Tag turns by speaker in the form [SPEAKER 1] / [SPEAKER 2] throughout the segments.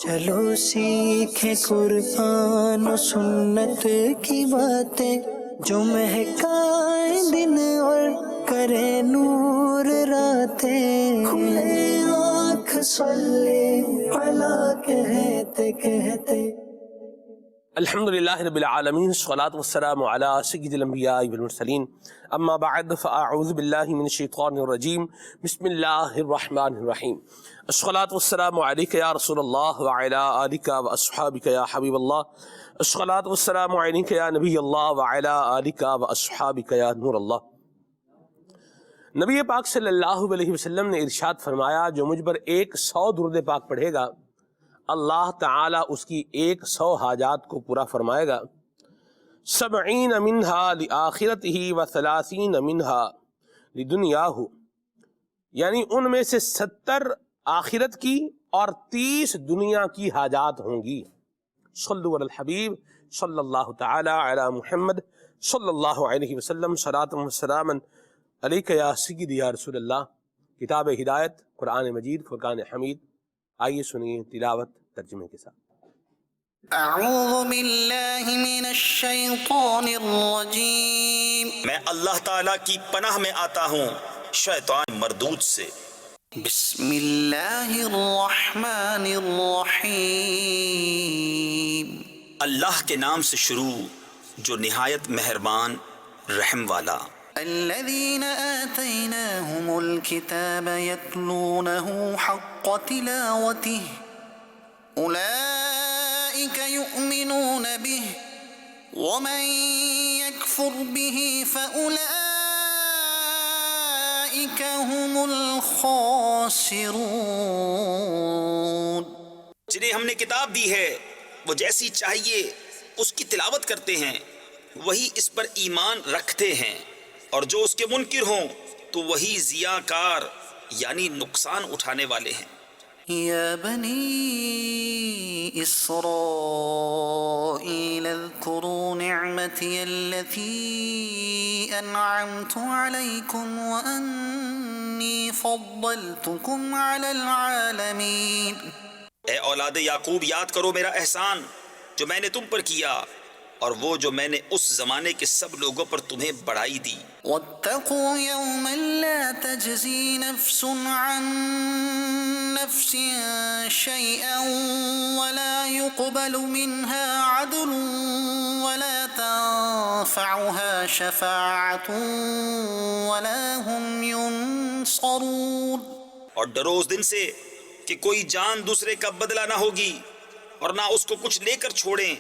[SPEAKER 1] چلو سیکھیں قرآن و سنت کی باتیں، جو مہکائے دن اور کرے نور راتیں، کھلے آنکھ صلی علی کہتے کہتے۔
[SPEAKER 2] الحمدللہ رب العالمین، والصلاة والسلام علی سید الانبیاء والمرسلین، اما بعد فاعوذ باللہ من الشیطان الرجیم، بسم اللہ الرحمن الرحیم۔ الصلاة والسلام علیک یا رسول اللہ وعلی آلک واصحابک یا حبیب اللہ، الصلاة والسلام علیک یا نبی اللہ وعلی آلک واصحابک یا نور اللہ۔ نبی پاک صلی اللہ علیہ وسلم نے ارشاد فرمایا، جو مجھ پر 100 درود پاک پڑھے گا، اللہ تعالیٰ اس کی 100 حاجات کو پورا فرمائے گا۔ 70 منہا لآخرتہ و 30 منہا لدنیاہ، یعنی ان میں سے 70 آخرت کی اور 30 دنیا کی حاجات ہوں گی۔ صلو علی الحبیب صلی اللہ تعالی علی محمد صلی اللہ علیہ وسلم، صلاۃ و سلام علیک یا سیدی یا رسول اللہ۔ کتاب ہدایت، قرآن مجید، فرقان حمید۔ آئیے سنیے تلاوت ترجمے کے ساتھ۔
[SPEAKER 3] اعوذ باللہ من الشیطان الرجیم،
[SPEAKER 4] میں اللہ تعالیٰ کی پناہ میں آتا ہوں شیطان مردود سے۔
[SPEAKER 3] بسم اللہ الرحمن الرحیم،
[SPEAKER 4] اللہ کے نام سے شروع جو نہایت مہربان رحم والا۔
[SPEAKER 3] الذین آتیناہم الکتاب یتلونہ حق تلاوتہ اولئک یؤمنون بہ ومن یکفر بہ فاولئک هم الخاسرون۔
[SPEAKER 4] جنہیں ہم نے کتاب دی ہے وہ جیسی چاہیے اس کی تلاوت کرتے ہیں، وہی اس پر ایمان رکھتے ہیں، اور جو اس کے منکر ہوں تو وہی ضیاءکار یعنی نقصان اٹھانے والے ہیں۔
[SPEAKER 3] یا بنی اسرائیل اذکروا نعمتی التي انعمت علیکم وانی فضلتکم علی العالمین۔
[SPEAKER 4] اے اولاد یعقوب، یاد کرو میرا احسان جو میں نے تم پر کیا، اور وہ جو میں نے اس زمانے کے سب لوگوں پر تمہیں بڑائی دی۔
[SPEAKER 3] واتقوا یوما لا تجزی نفس عن نفس شیئا ولا يقبل منها عدل ولا تنفعها شفاعة ولا هم ينصرون۔
[SPEAKER 4] اور ڈرو اس دن سے کہ کوئی جان دوسرے کا بدلہ نہ ہوگی، اور نہ اس کو کچھ لے کر چھوڑیں،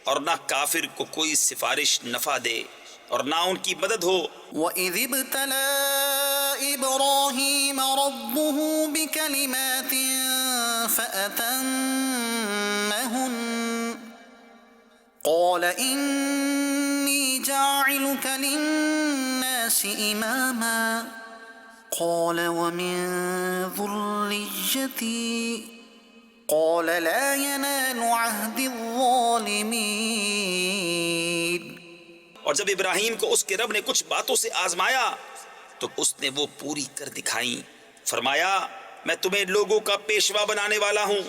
[SPEAKER 4] اور نہ کافر کو کوئی سفارش نفع دے، اور نہ ان کی مدد ہو۔
[SPEAKER 3] وَإِذِ ابْتَلَىٰ إِبْرَاهِيمَ رَبُّهُ بِكَلِمَاتٍ فَأَتَمَّهُنَّ قَالَ إِنِّي جَاعِلُكَ لِلنَّاسِ إِمَامًا قَالَ وَمِن ذُرِّيَّتِي قال لا ينال عهد الظالمين۔
[SPEAKER 4] اور جب ابراہیم کو اس کے رب نے کچھ باتوں سے آزمایا تو اس نے وہ پوری کر دکھائیں۔ فرمایا میں تمہیں لوگوں کا پیشوا بنانے والا ہوں۔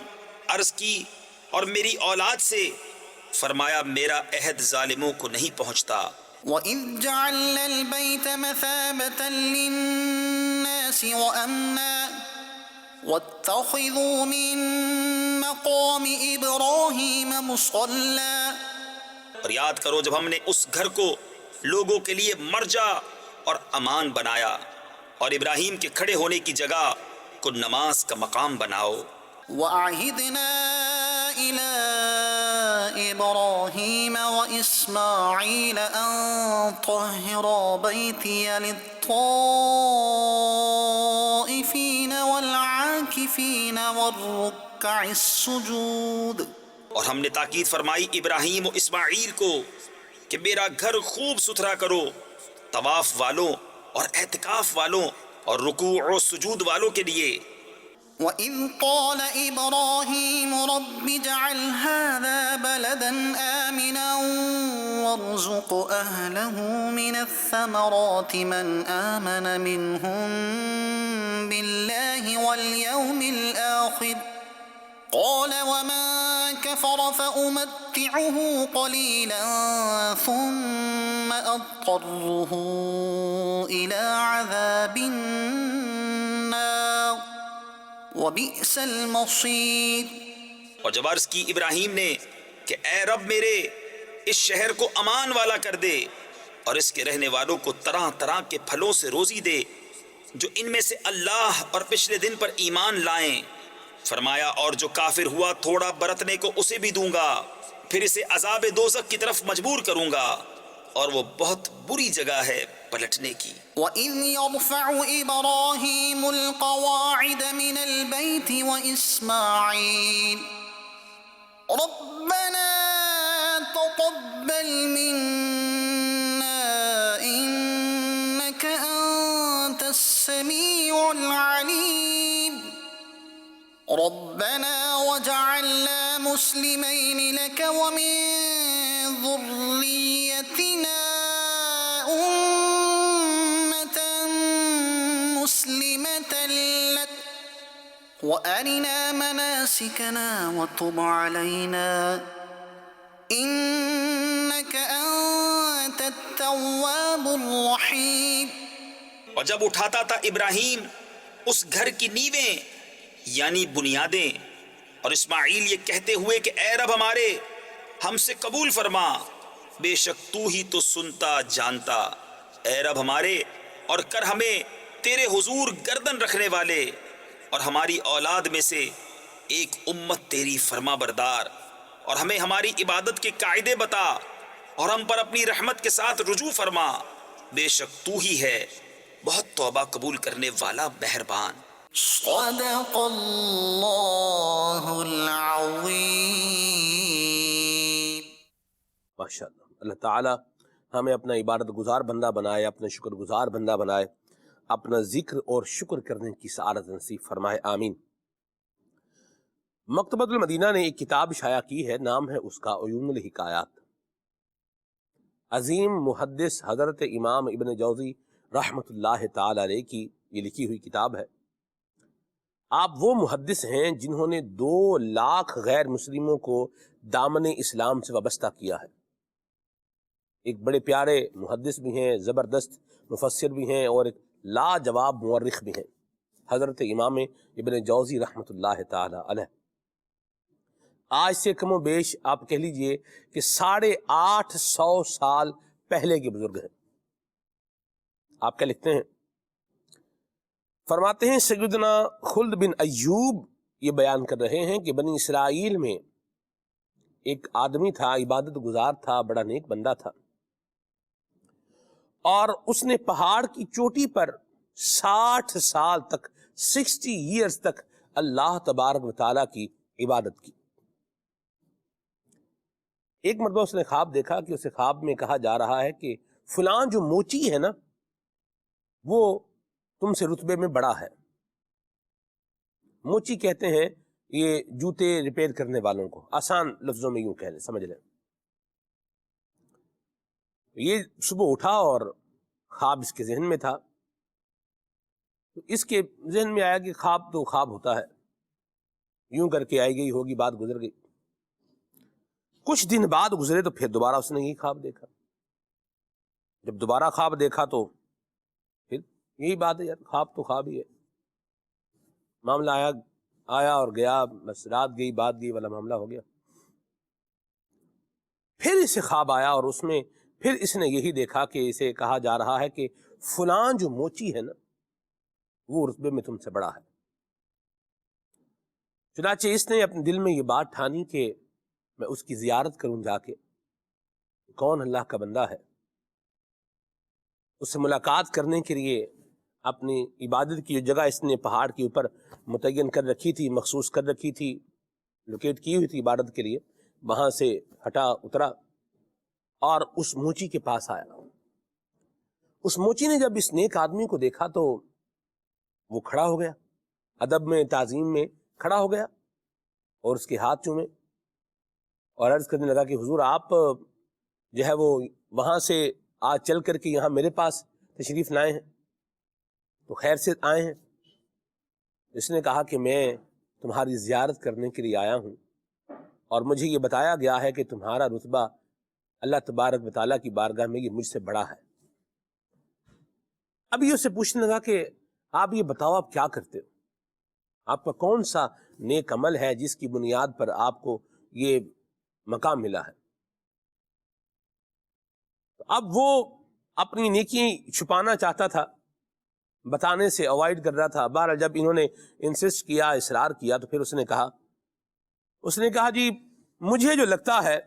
[SPEAKER 4] عرض کی اور میری اولاد سے؟ فرمایا میرا عہد ظالموں کو نہیں پہنچتا۔
[SPEAKER 3] وَإِذْ جَعَلْنَا الْبَيْتَ مَثَابَةً لِلنَّاسِ وَأَمْنًا وَاتَّخِذُوا مِن مَّقَامِ إِبْرَاهِيمَ مُصَلًّى۔
[SPEAKER 4] اور یاد کرو جب ہم نے اس گھر کو لوگوں کے لیے مرجع اور امان بنایا، اور ابراہیم کے کھڑے ہونے کی جگہ کو نماز کا مقام بناؤ۔
[SPEAKER 3] وَعَهِدْنَا إِلَىٰ إِبْرَاهِيمَ وَإِسْمَاعِيلَ أَن طَهِّرَا بَيْتِيَ لِلطَّائِفِينَ وَالْعَاكِفِينَ وَالرُّكَّعِ السُّجُودِ۔
[SPEAKER 4] اور ہم نے تاکید فرمائی ابراہیم و اسماعیل کو کہ میرا گھر خوب ستھرا کرو، طواف والوں اور اعتکاف والوں اور رکوع و سجود والوں کے لیے۔
[SPEAKER 3] وَإِذْ قَالَ إِبْرَاهِيمُ رَبِّ اجْعَلْ هَٰذَا بَلَدًا آمِنًا وَارْزُقْ أَهْلَهُ مِنَ الثَّمَرَاتِ مَنْ آمَنَ مِنْهُم بِاللَّهِ وَالْيَوْمِ الْآخِرِ قال ومن كفر فأمتعه قليلا ثم أضطره إلى عذاب النار وبئس المصير۔
[SPEAKER 4] اور جب عرض کی ابراہیم نے کہ اے رب میرے اس شہر کو امان والا کر دے اور اس کے رہنے والوں کو طرح طرح کے پھلوں سے روزی دے جو ان میں سے اللہ اور پچھلے دن پر ایمان لائیں، فرمایا اور جو کافر ہوا تھوڑا برتنے کو اسے بھی دوں گا، پھر اسے عذاب دوزخ کی طرف مجبور کروں گا اور وہ بہت بری جگہ ہے پلٹنے کی۔
[SPEAKER 3] وَإِذْ يَرْفَعُ إِبْرَاهِيمُ الْقَوَاعِدَ مِنَ الْبَيْتِ وَإِسْمَاعِيلُ رَبَّنَا تَقَبَّلْ مِنَّا إِنَّكَ أَنْتَ السَّمِيعُ الْعَلِيمُ رَبَّنَا وَاجْعَلْنَا مُسْلِمَيْنِ لَكَ وَمِنْ ذُرِّيَّتِنَا أُمَّةً مُسْلِمَةً لَكَ وَأَرِنَا مَنَاسِكَنَا وَتُبْ عَلَيْنَا إِنَّكَ أَنْتَ التَّوَّابُ الرَّحِيمُ۔
[SPEAKER 4] اور جب اٹھاتا تھا ابراہیم اس گھر کی نیویں یعنی بنیادیں، اور اسماعیل یہ کہتے ہوئے کہ اے رب ہمارے ہم سے قبول فرما، بے شک تو ہی تو سنتا جانتا، اے رب ہمارے اور کر ہمیں تیرے حضور گردن رکھنے والے اور ہماری اولاد میں سے ایک امت تیری فرما بردار، اور ہمیں ہماری عبادت کے قاعدے بتا اور ہم پر اپنی رحمت کے ساتھ رجوع فرما، بے شک تو ہی ہے بہت توبہ قبول کرنے والا مہربان۔
[SPEAKER 3] صدق اللہ العظیم۔
[SPEAKER 2] ماشاء اللہ، اللہ تعالی ہمیں اپنا عبادت گزار بندہ بنائے، اپنا شکر گزار بندہ بنائے، اپنا ذکر اور شکر کرنے کی سعادت نصیب فرمائے، آمین۔ مکتبۃ المدینہ نے ایک کتاب شائع کی ہے، نام ہے اس کا عیون الحکایات۔ عظیم محدث حضرت امام ابن جوزی رحمۃ اللہ تعالی علیہ کی یہ لکھی ہوئی کتاب ہے۔ آپ وہ محدث ہیں جنہوں نے 2 لاکھ غیر مسلموں کو دامن اسلام سے وابستہ کیا ہے۔ ایک بڑے پیارے محدث بھی ہیں، زبردست مفسر بھی ہیں، اور ایک لاجواب مورخ بھی ہیں، حضرت امام ابن جوزی رحمۃ اللہ تعالی علیہ۔ آج سے کم و بیش آپ کہہ لیجئے کہ 850 سال پہلے کے بزرگ ہیں۔ آپ کیا لکھتے ہیں؟ فرماتے ہیں سیدنا خلد بن ایوب یہ بیان کر رہے ہیں کہ بنی اسرائیل میں ایک آدمی تھا، عبادت گزار تھا، بڑا نیک بندہ تھا، اور اس نے پہاڑ کی چوٹی پر 60 سال تک 60 ایئرز تک اللہ تبارک و تعالیٰ کی عبادت کی۔ ایک مرتبہ اس نے خواب دیکھا کہ اسے خواب میں کہا جا رہا ہے کہ فلاں جو موچی ہے نا وہ تم سے رتبے میں بڑا ہے۔ موچی کہتے ہیں یہ جوتے ریپیئر کرنے والوں کو، آسان لفظوں میں یوں کہہ لیں، سمجھ لیں۔ یہ صبح اٹھا اور خواب اس کے ذہن میں تھا، تو اس کے ذہن میں آیا کہ خواب تو خواب ہوتا ہے، یوں کر کے آئی گئی ہوگی، بات گزر گئی۔ کچھ دن بعد گزرے تو پھر دوبارہ اس نے یہی خواب دیکھا۔ جب دوبارہ خواب دیکھا تو پھر یہی بات ہے، یار خواب تو خواب ہی ہے، معاملہ آیا اور گیا، بس رات گئی بات گئی والا معاملہ ہو گیا۔ پھر اسے خواب آیا اور اس میں پھر اس نے یہی دیکھا کہ اسے کہا جا رہا ہے کہ فلاں جو موچی ہے نا وہ رتبے میں تم سے بڑا ہے۔ چنانچہ اس نے اپنے دل میں یہ بات ٹھانی کہ میں اس کی زیارت کروں جا کے، کون اللہ کا بندہ ہے۔ اس سے ملاقات کرنے کے لیے اپنی عبادت کی جو جگہ اس نے پہاڑ کے اوپر متعین کر رکھی تھی، مخصوص کر رکھی تھی، لوکیٹ کی ہوئی تھی عبادت کے لیے، وہاں سے ہٹا اترا اور اس موچی کے پاس آیا۔ اس موچی نے جب اس نیک آدمی کو دیکھا تو وہ کھڑا ہو گیا، ادب میں تعظیم میں کھڑا ہو گیا اور اس کے ہاتھ چومے اور عرض کرنے لگا کہ حضور آپ جو ہے وہ وہاں سے آج چل کر کے یہاں میرے پاس تشریف لائے ہیں، تو خیر سے آئے ہیں؟ اس نے کہا کہ میں تمہاری زیارت کرنے کے لیے آیا ہوں، اور مجھے یہ بتایا گیا ہے کہ تمہارا رتبہ اللہ تبارک و تعالیٰ کی بارگاہ میں یہ مجھ سے بڑا ہے۔ اب یہ اسے پوچھنے لگا کہ آپ یہ بتاؤ آپ کیا کرتے ہو، آپ کا کون سا نیک عمل ہے جس کی بنیاد پر آپ کو یہ مقام ملا ہے؟ اب وہ اپنی نیکی چھپانا چاہتا تھا، بتانے سے اوائڈ کر رہا تھا۔ بہرحال جب انہوں نے انسسٹ کیا، اصرار کیا، تو پھر اس نے کہا جی مجھے جو لگتا ہے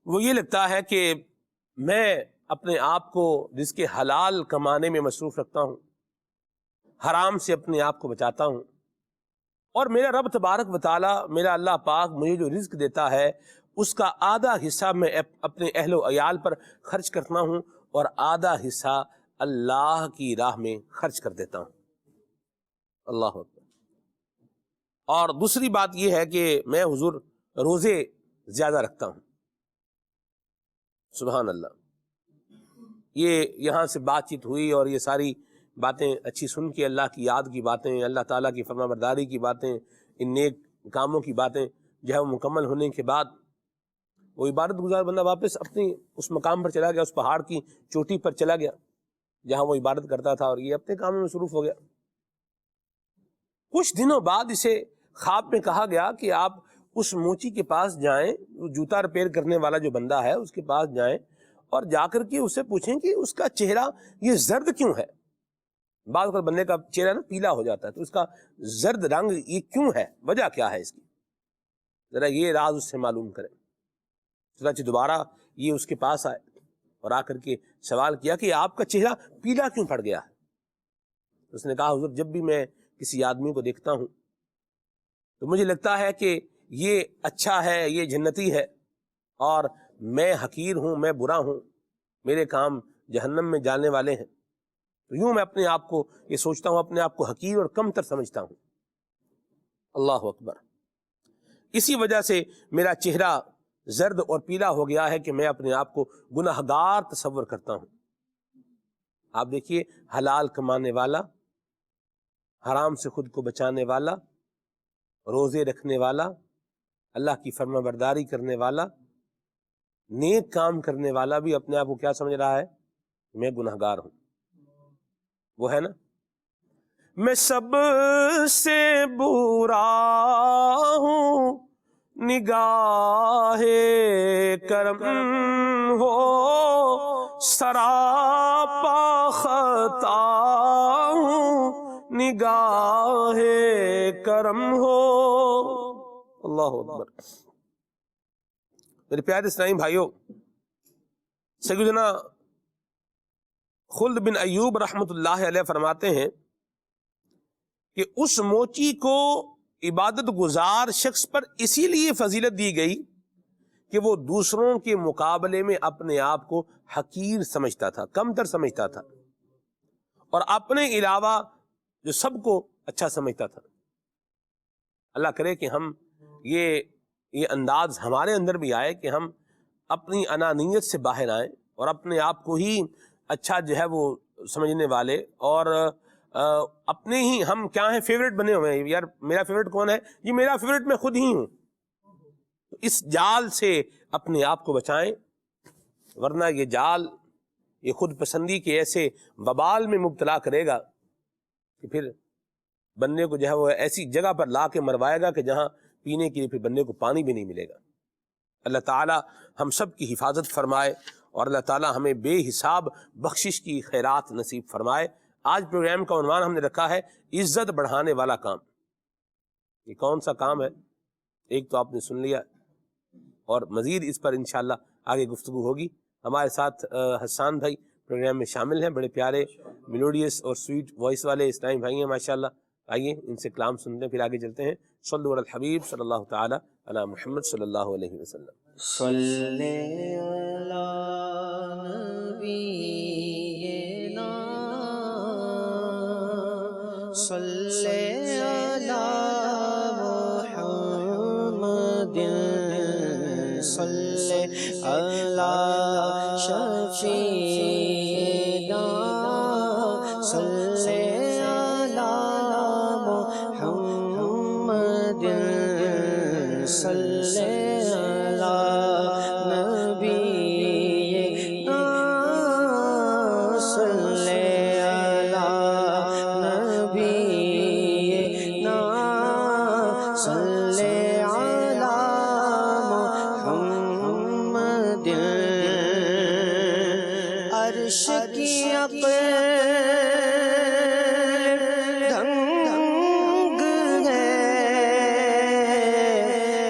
[SPEAKER 2] وہ یہ لگتا ہے کہ میں اپنے آپ کو رزق حلال کمانے میں مصروف رکھتا ہوں، حرام سے اپنے آپ کو بچاتا ہوں، اور میرا رب تبارک و تعالیٰ، میرا اللہ پاک مجھے جو رزق دیتا ہے اس کا آدھا حصہ میں اپنے اہل و عیال پر خرچ کرتا ہوں، اور آدھا حصہ اللہ کی راہ میں خرچ کر دیتا ہوں۔ اللہ اکبر۔ اور دوسری بات یہ ہے کہ میں حضور روزے زیادہ رکھتا ہوں۔ سبحان اللہ۔ یہ یہاں سے بات چیت ہوئی اور یہ ساری باتیں اچھی سن کے، اللہ کی یاد کی باتیں، اللہ تعالیٰ کی فرما برداری کی باتیں، ان نیک کاموں کی باتیں جو ہے وہ مکمل ہونے کے بعد وہ عبادت گزار بندہ واپس اپنی اس مقام پر چلا گیا، اس پہاڑ کی چوٹی پر چلا گیا جہاں وہ عبادت کرتا تھا، اور یہ اپنے کام میں مصروف ہو گیا۔ کچھ دنوں بعد اسے خواب میں کہا گیا کہ آپ اس موچی کے پاس جائیں، جوتا ریپیئر کرنے والا جو بندہ ہے اس کے پاس جائیں اور جا کر کے اسے پوچھیں کہ اس کا چہرہ یہ زرد کیوں ہے۔ بعض اوقات بندے کا چہرہ نا پیلا ہو جاتا ہے، تو اس کا زرد رنگ یہ کیوں ہے، وجہ کیا ہے اس کی، ذرا یہ راز اس سے معلوم کریں۔ چنانچہ دوبارہ یہ اس کے پاس آئے اور آ کر کے سوال کیا کہ آپ کا چہرہ پیلا کیوں پڑ گیا ہے؟ اس نے کہا حضور جب بھی میں کسی آدمی کو دیکھتا ہوں تو مجھے لگتا ہے کہ یہ اچھا ہے، یہ جنتی ہے، اور میں حقیر ہوں، میں برا ہوں، میرے کام جہنم میں جانے والے ہیں، تو یوں میں اپنے آپ کو یہ سوچتا ہوں، اپنے آپ کو حقیر اور کم تر سمجھتا ہوں۔ اللہ اکبر۔ اسی وجہ سے میرا چہرہ زرد اور پیلا ہو گیا ہے کہ میں اپنے آپ کو گناہگار تصور کرتا ہوں۔ آپ دیکھیے، حلال کمانے والا، حرام سے خود کو بچانے والا، روزے رکھنے والا، اللہ کی فرما برداری کرنے والا، نیک کام کرنے والا بھی اپنے آپ کو کیا سمجھ رہا ہے؟ میں گناہگار ہوں۔ وہ ہے نا، میں سب سے برا ہوں، نگاہ کرم ہو سراپا خطا ہوں، نگاہ کرم ہو۔ اللہ اکبر۔ میرے پیارے اسلامی بھائیوں، سیدنا خلد بن ایوب رحمۃ اللہ علیہ فرماتے ہیں کہ اس موچی کو عبادت گزار شخص پر اسی لیے فضیلت دی گئی کہ وہ دوسروں کے مقابلے میں اپنے آپ کو حقیر سمجھتا تھا، کم تر سمجھتا تھا، اور اپنے علاوہ جو سب کو اچھا سمجھتا تھا۔ اللہ کرے کہ ہم یہ انداز ہمارے اندر بھی آئے کہ ہم اپنی انانیت سے باہر آئیں اور اپنے آپ کو ہی اچھا جو ہے وہ سمجھنے والے، اور اپنے ہی ہم کیا ہیں، فیورٹ بنے ہوئے ہیں۔ یار میرا فیورٹ کون ہے؟ یہ میرا فیورٹ میں خود ہی ہوں۔ تو اس جال سے اپنے آپ کو بچائیں، ورنہ یہ جال یہ خود پسندی کے ایسے وبال میں مبتلا کرے گا کہ پھر بندے کو جو ہے وہ ایسی جگہ پر لا کے مروائے گا کہ جہاں پینے کے لیے پھر بندے کو پانی بھی نہیں ملے گا۔ اللہ تعالی ہم سب کی حفاظت فرمائے، اور اللہ تعالی ہمیں بے حساب بخشش کی خیرات نصیب فرمائے۔ آج پروگرام کا عنوان ہم نے رکھا ہے عزت بڑھانے والا کام۔ یہ کون سا کام ہے؟ ایک تو آپ نے سن لیا، اور مزید اس پر انشاءاللہ آگے گفتگو ہوگی۔ ہمارے ساتھ حسان بھائی پروگرام میں شامل ہیں، بڑے پیارے میلوڈیس اور سویٹ وائس والے اسلامی بھائی ہیں ماشاءاللہ۔ آئیے ان سے کلام سنتے ہیں، پھر آگے چلتے ہیں۔ صلو علی الحبیب صلی اللہ تعالی علی محمد صلی اللہ علیہ وسلم۔
[SPEAKER 1] صلی علی نبینا، صلی علی محمد، صلی علی شفیعنا، صلی علی محمد صلی علی نبینا صلی علی نبینا صلی علی محمد عرش کی عقل دھنگ ہے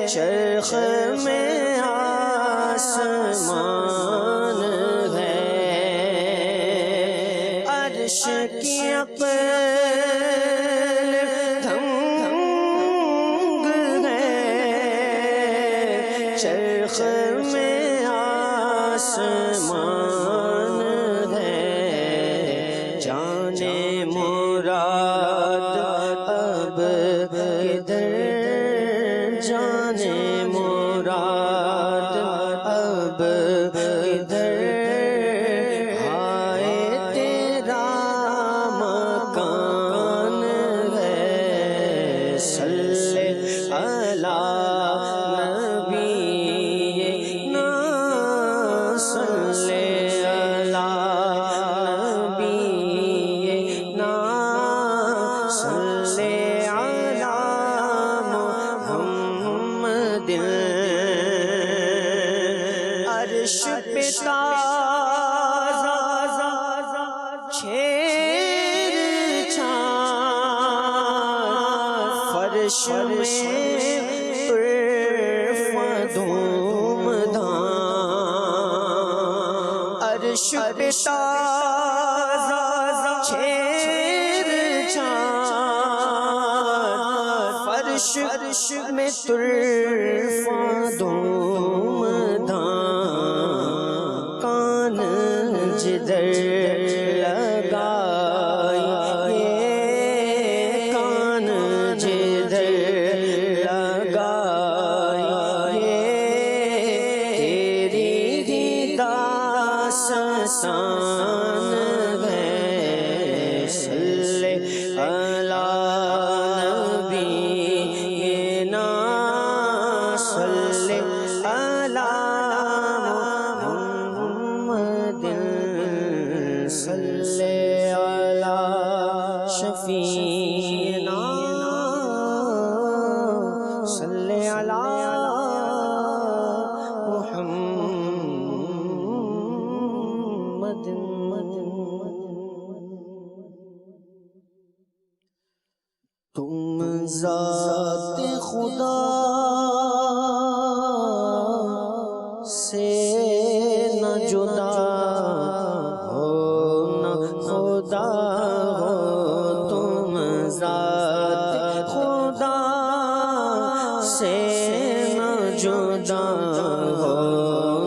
[SPEAKER 1] چرخ میں آسمان ہے عرش کی عقل دھنگ ہے چرخ میں آسمان ہے جانے مراد اب کدھر جانے مراد اب کدھر ہائے تیرا مکان ہے صلی علی نبینا صلی علی نبینا صلی علی محمد عرش پہ تازہ چھیر چھان فرش میں طرف دھوم دھام عرش پہ تازہ چھیر چھان فرش میں طرف دھوم دھام کان جدھر لگائیے کان جدھر لگائیے تیری ہی داستان ہے صلی علی نبینا صلی علی محمد صلی علی شفیعنا صلی علی محمد تم ذات خدا سے نہ جدا ہو نہ خدا ہو تم ذات خدا سے نہ جدا ہو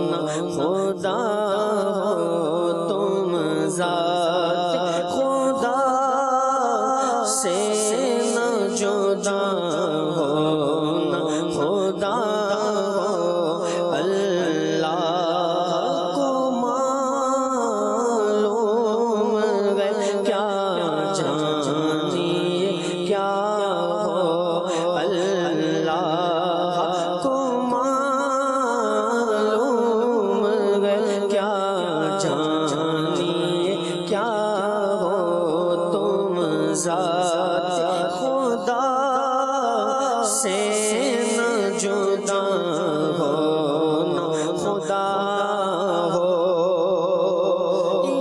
[SPEAKER 1] نہ خدا ہو تم ذات خدا سے نہ جدا ہو نہ خدا ہو اللہ کو معلوم ہے کیا جانیے کیا ہو اللہ کو معلوم ہے کیا جانیے کیا ہو تم ذات خدا سے نہ جدا ہو نہ خدا ہو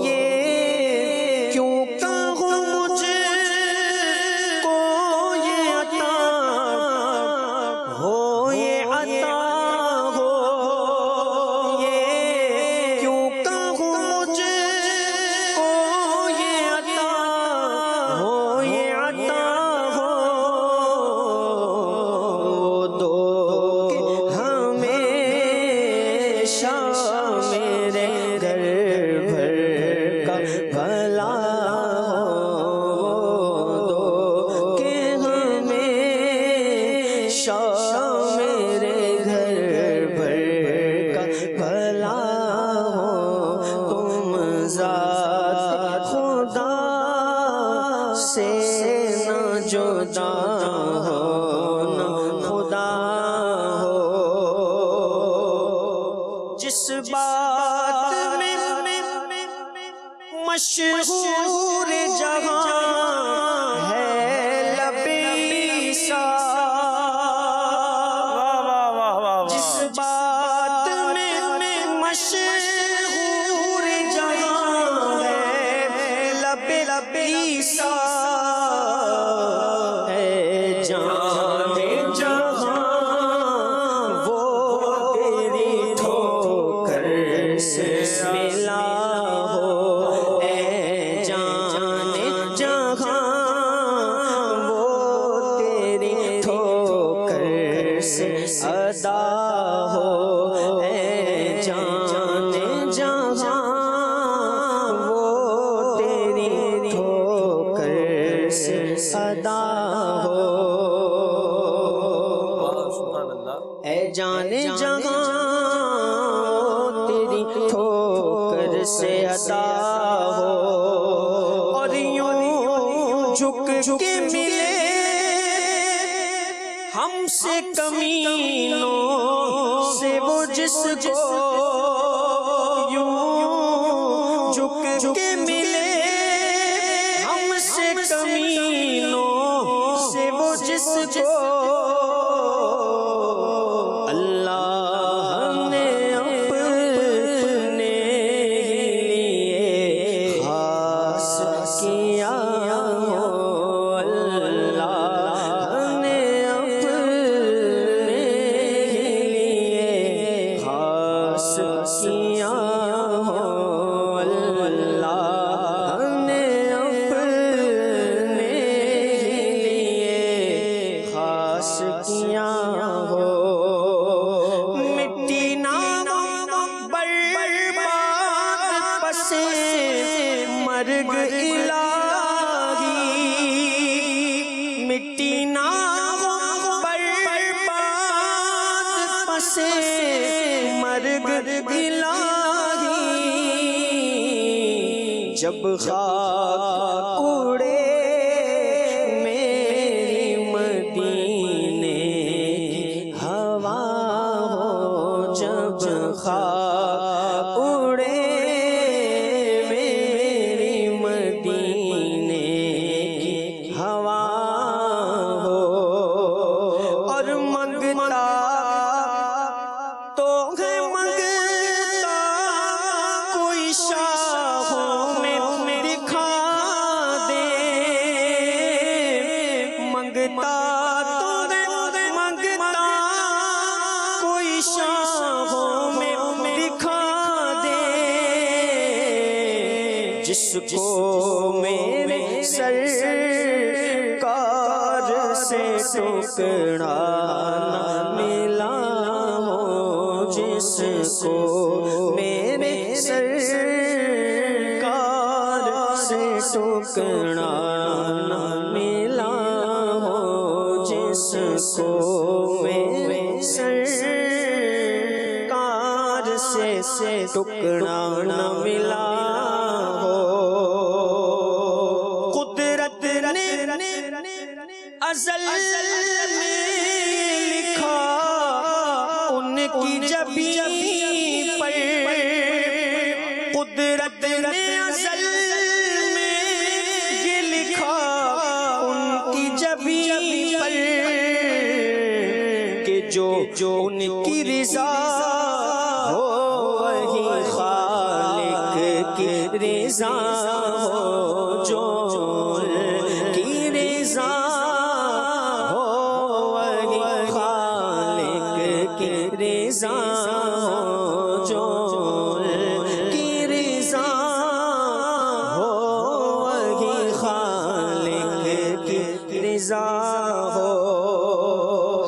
[SPEAKER 1] یہ کیوں کہوں مجھے کو یہ عطا ہو یہ عطا ہو یہ کیوں کہوں مجھے کو یہ عطا ہو یہ عطا ہو دو کہ ہم جس بات میں مشہور جہاں ہے لب عیسیٰ، جس بات میں مشہور جہاں ہے لب عیسیٰ، ہے جان جہاں وہ تیری ٹھوکر سے ملا ہو، اے جان جہاں وہ تیری ٹھوکر سے ادا ہو، اے جان جہاں وہ تیری ٹھوکر سے ادا ہو،
[SPEAKER 2] سبحان اللہ۔
[SPEAKER 1] اے جان جہاں تیری ٹھوکر سے ادا ہو، اور یوں جھک کے ملے ہم سے کمینوں سے وہ جس کو، یوں جھک کے ملے ہم سے کمینوں سے وہ جس کو، اللہ نے اپنے لیے خاص کیا ہو، اللہ نے اپنے لیے خاص کیا ہو، اللہ نے اپنے لیے خاص کیا ہو، مٹی نہ برباد پس مرگ الہی، مٹی نہ برباد پس مرگ الہی، جب خاک اڑے میری مدینے کی ہوا ہو، جب خاک اڑے میری مدینے کی ہوا ہو، اور منگتا تو ہے منگتا کوئی شاہوں میں دکھا دے، منگتا تو ہے منگتا کوئی شاہوں میں دکھا دے، جس کو میرے سرکار سے ٹکڑا نہ ملا ہو، جس کو میرے سرکار سے ٹکڑا نہ ملا ہو، جس کو میرے سرکار سے ٹکڑا نہ ملا ہو، قدرت نے ازل میں لکھا ان کی جبیں پر، قدرت نے ازل میں یہ لکھا ان کی جبیں پر، کہ جو ان کی رضا ہو وہی خالق کی رضا ہو، جو کی رضا ہو وہی خالق کی رضا ہو، جو کی رضا ہو وہی خالق کی رضا ہو،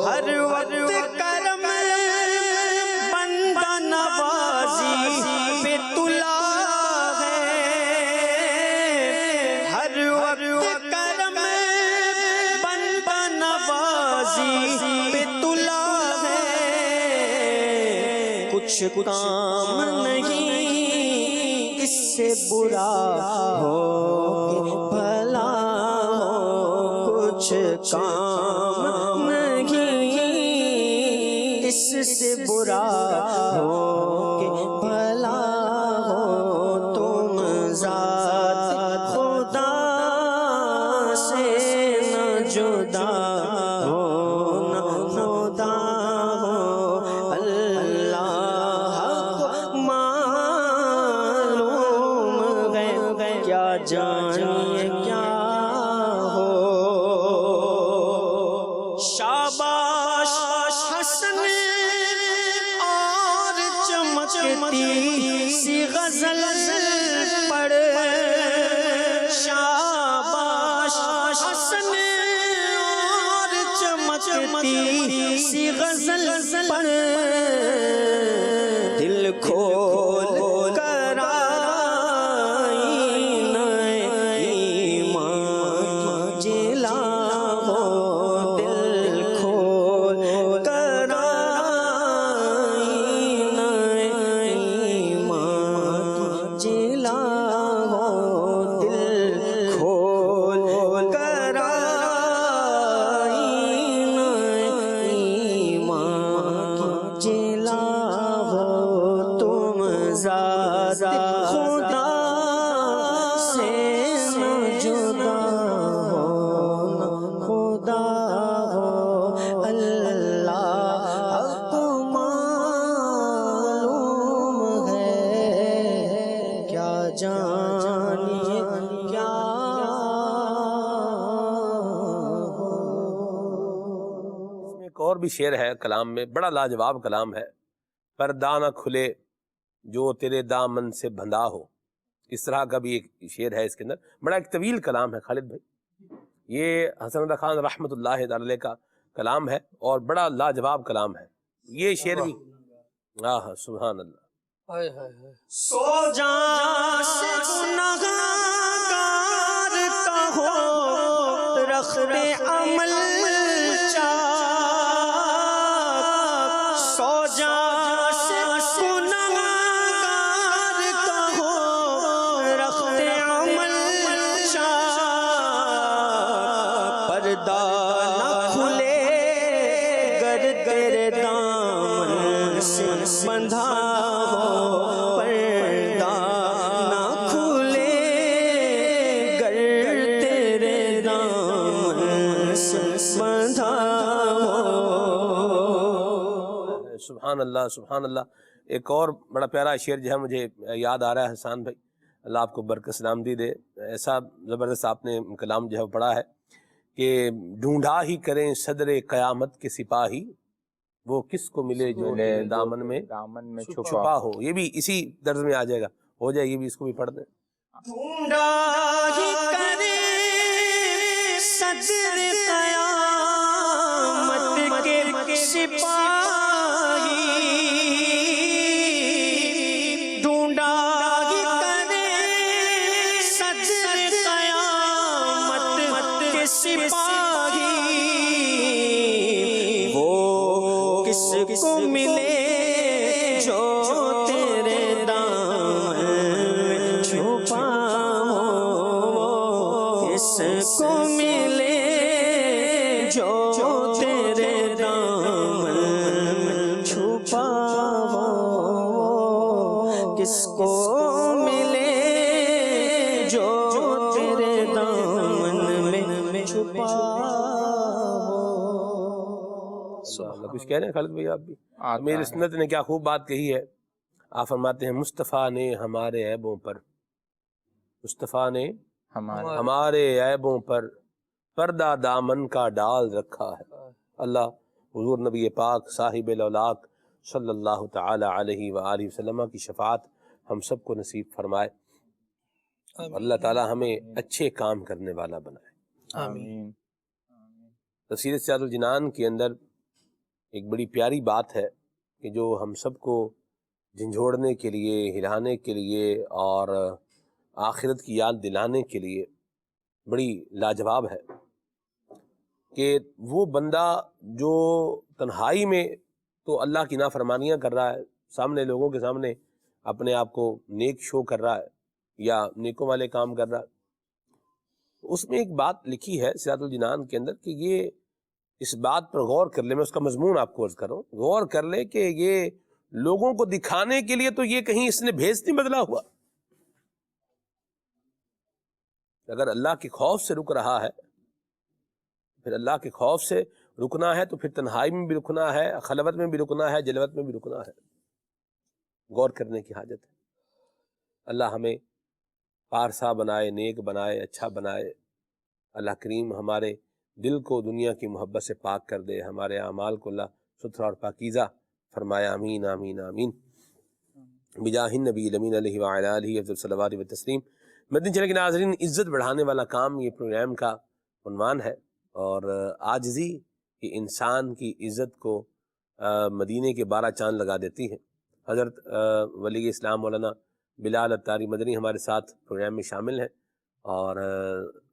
[SPEAKER 1] ہر وقت کرم بندہ نوازی پہ تلا ہے، ہر وقت کرم بندہ نوازی پہ تلا ہے، کچھ کام نہیں اس سے برا ہو کہ بھلا ہو، کچھ کام نہیں اس سے برا ہو کہ بھلا ہو تم ذات خدا سے نہ جدا ہو نہ خدا ہو اللہ کو معلوم ہے کیا جانیے کیا ہو شاباش حسن اور چمکتی سی غزل پڑھ شاباش حسن اور چمکتی سی غزل پڑھ دل کھول کر آئینہ ایمان جلا ہو دل کھول کر آئینہ ایمان جلا ہو دل کھول کر آئینہ ایمان جلا ہو تم ذات خدا سے نہ جدا ہو نہ خدا ہو اللہ کو معلوم ہے کیا جانیے کیا ہو
[SPEAKER 2] اس میں ایک اور بھی شعر ہے کلام میں، بڑا لاجواب کلام ہے۔ پردہ نہ کھلے جو تیرے دامن سے بندھا ہو، اس طرح کا بھی ایک شعر ہے اس کے اندر، بڑا ایک طویل کلام ہے خالد بھائی۔ یہ حسن رضا خان رحمۃ اللہ علیہ کا کلام ہے اور بڑا لاجواب کلام ہے یہ شعر بھی۔ سبحان اللہ۔
[SPEAKER 1] سو جان سے گنہگار کہو رخت عمل چاک سو جان سے گنہگار کہو رخت عمل چاک پردہ نہ کھلے گر تیرے دامن سے بندھا ہو پردہ نہ کھلے گر تیرے دامن سے بندھا ہو۔
[SPEAKER 2] سبحان اللہ سبحان اللہ۔ ایک اور بڑا پیارا شعر جو ہے مجھے یاد آ رہا ہے حسان بھائی، اللہ آپ کو برکت سلامتی دے، ایسا زبردست آپ نے کلام جو ہے پڑھا ہے کہ ڈھونڈا ہی کریں صدر قیامت کے سپاہی، وہ کس کو ملے جو دامن میں چھپا ہو۔ یہ بھی اسی طرز میں آ جائے گا، ہو جائے یہ بھی، اس کو بھی پڑھ دیں۔
[SPEAKER 1] ڈھونڈا ہی کرے صدر قیامت کے سپاہی ڈھونڈا ہی کرے صدر قیامت کے سپاہی وہ کس کو ملے جو تیرے دامن میں چھپا ہو کس کو ملے جو تیرے دامن میں چھپا ہو کس کو ملے جو تیرے دامن میں چھپا ہو۔
[SPEAKER 2] کچھ کہہ رہے ہیں خالد بھائی آپ بھی؟ میری سنت نے کیا خوب بات کہی ہے، آپ فرماتے ہیں مصطفیٰ نے ہمارے عیبوں پر، مصطفیٰ نے ہمارے عیبوں پر پردہ دامن کا ڈال رکھا ہے۔ اللہ حضور نبی پاک صاحب الاولاق صلی اللہ تعالی علیہ وآلہ وسلم کی شفاعت ہم سب کو نصیب فرمائے، اللہ تعالی ہمیں اچھے کام کرنے والا بنائے،
[SPEAKER 1] آمین۔
[SPEAKER 2] تفسیر سیاد الجنان کے اندر ایک بڑی پیاری بات ہے کہ جو ہم سب کو جھنجھوڑنے کے لیے، ہلانے کے لیے اور آخرت کی یاد دلانے کے لیے بڑی لاجواب ہے کہ وہ بندہ جو تنہائی میں تو اللہ کی نافرمانیاں کر رہا ہے، سامنے لوگوں کے سامنے اپنے آپ کو نیک شو کر رہا ہے یا نیکوں والے کام کر رہا ہے، اس میں ایک بات لکھی ہے سیرات الجنان کے اندر کہ یہ اس بات پر غور کر لے، میں اس کا مضمون آپ کو عرض کر رہا ہوں، غور کر لے کہ یہ لوگوں کو دکھانے کے لیے تو یہ کہیں اس نے بھیس نہیں بدلا ہوا. اگر اللہ کے خوف سے رک رہا ہے، پھر اللہ کے خوف سے رکنا ہے تو پھر تنہائی میں بھی رکنا ہے، خلوت میں بھی رکنا ہے، جلوت میں بھی رکنا ہے. غور کرنے کی حاجت ہے. اللہ ہمیں پارسا بنائے، نیک بنائے، اچھا بنائے. اللہ کریم ہمارے دل کو دنیا کی محبت سے پاک کر دے، ہمارے اعمال کو اللہ ستھرا اور پاکیزہ فرمایا. آمین آمین آمین. بجاہ النبی الامین علیہ وعلی آلہ افضل الصلوات والتسلیم. مدنی چینل کے ناظرین، عزت بڑھانے والا کام یہ پروگرام کا عنوان ہے، اور عاجزی کہ انسان کی عزت کو مدینے کے 12 چاند لگا دیتی ہے. حضرت ولی اسلام مولانا بلال اتاری مدنی ہمارے ساتھ پروگرام میں شامل ہیں، اور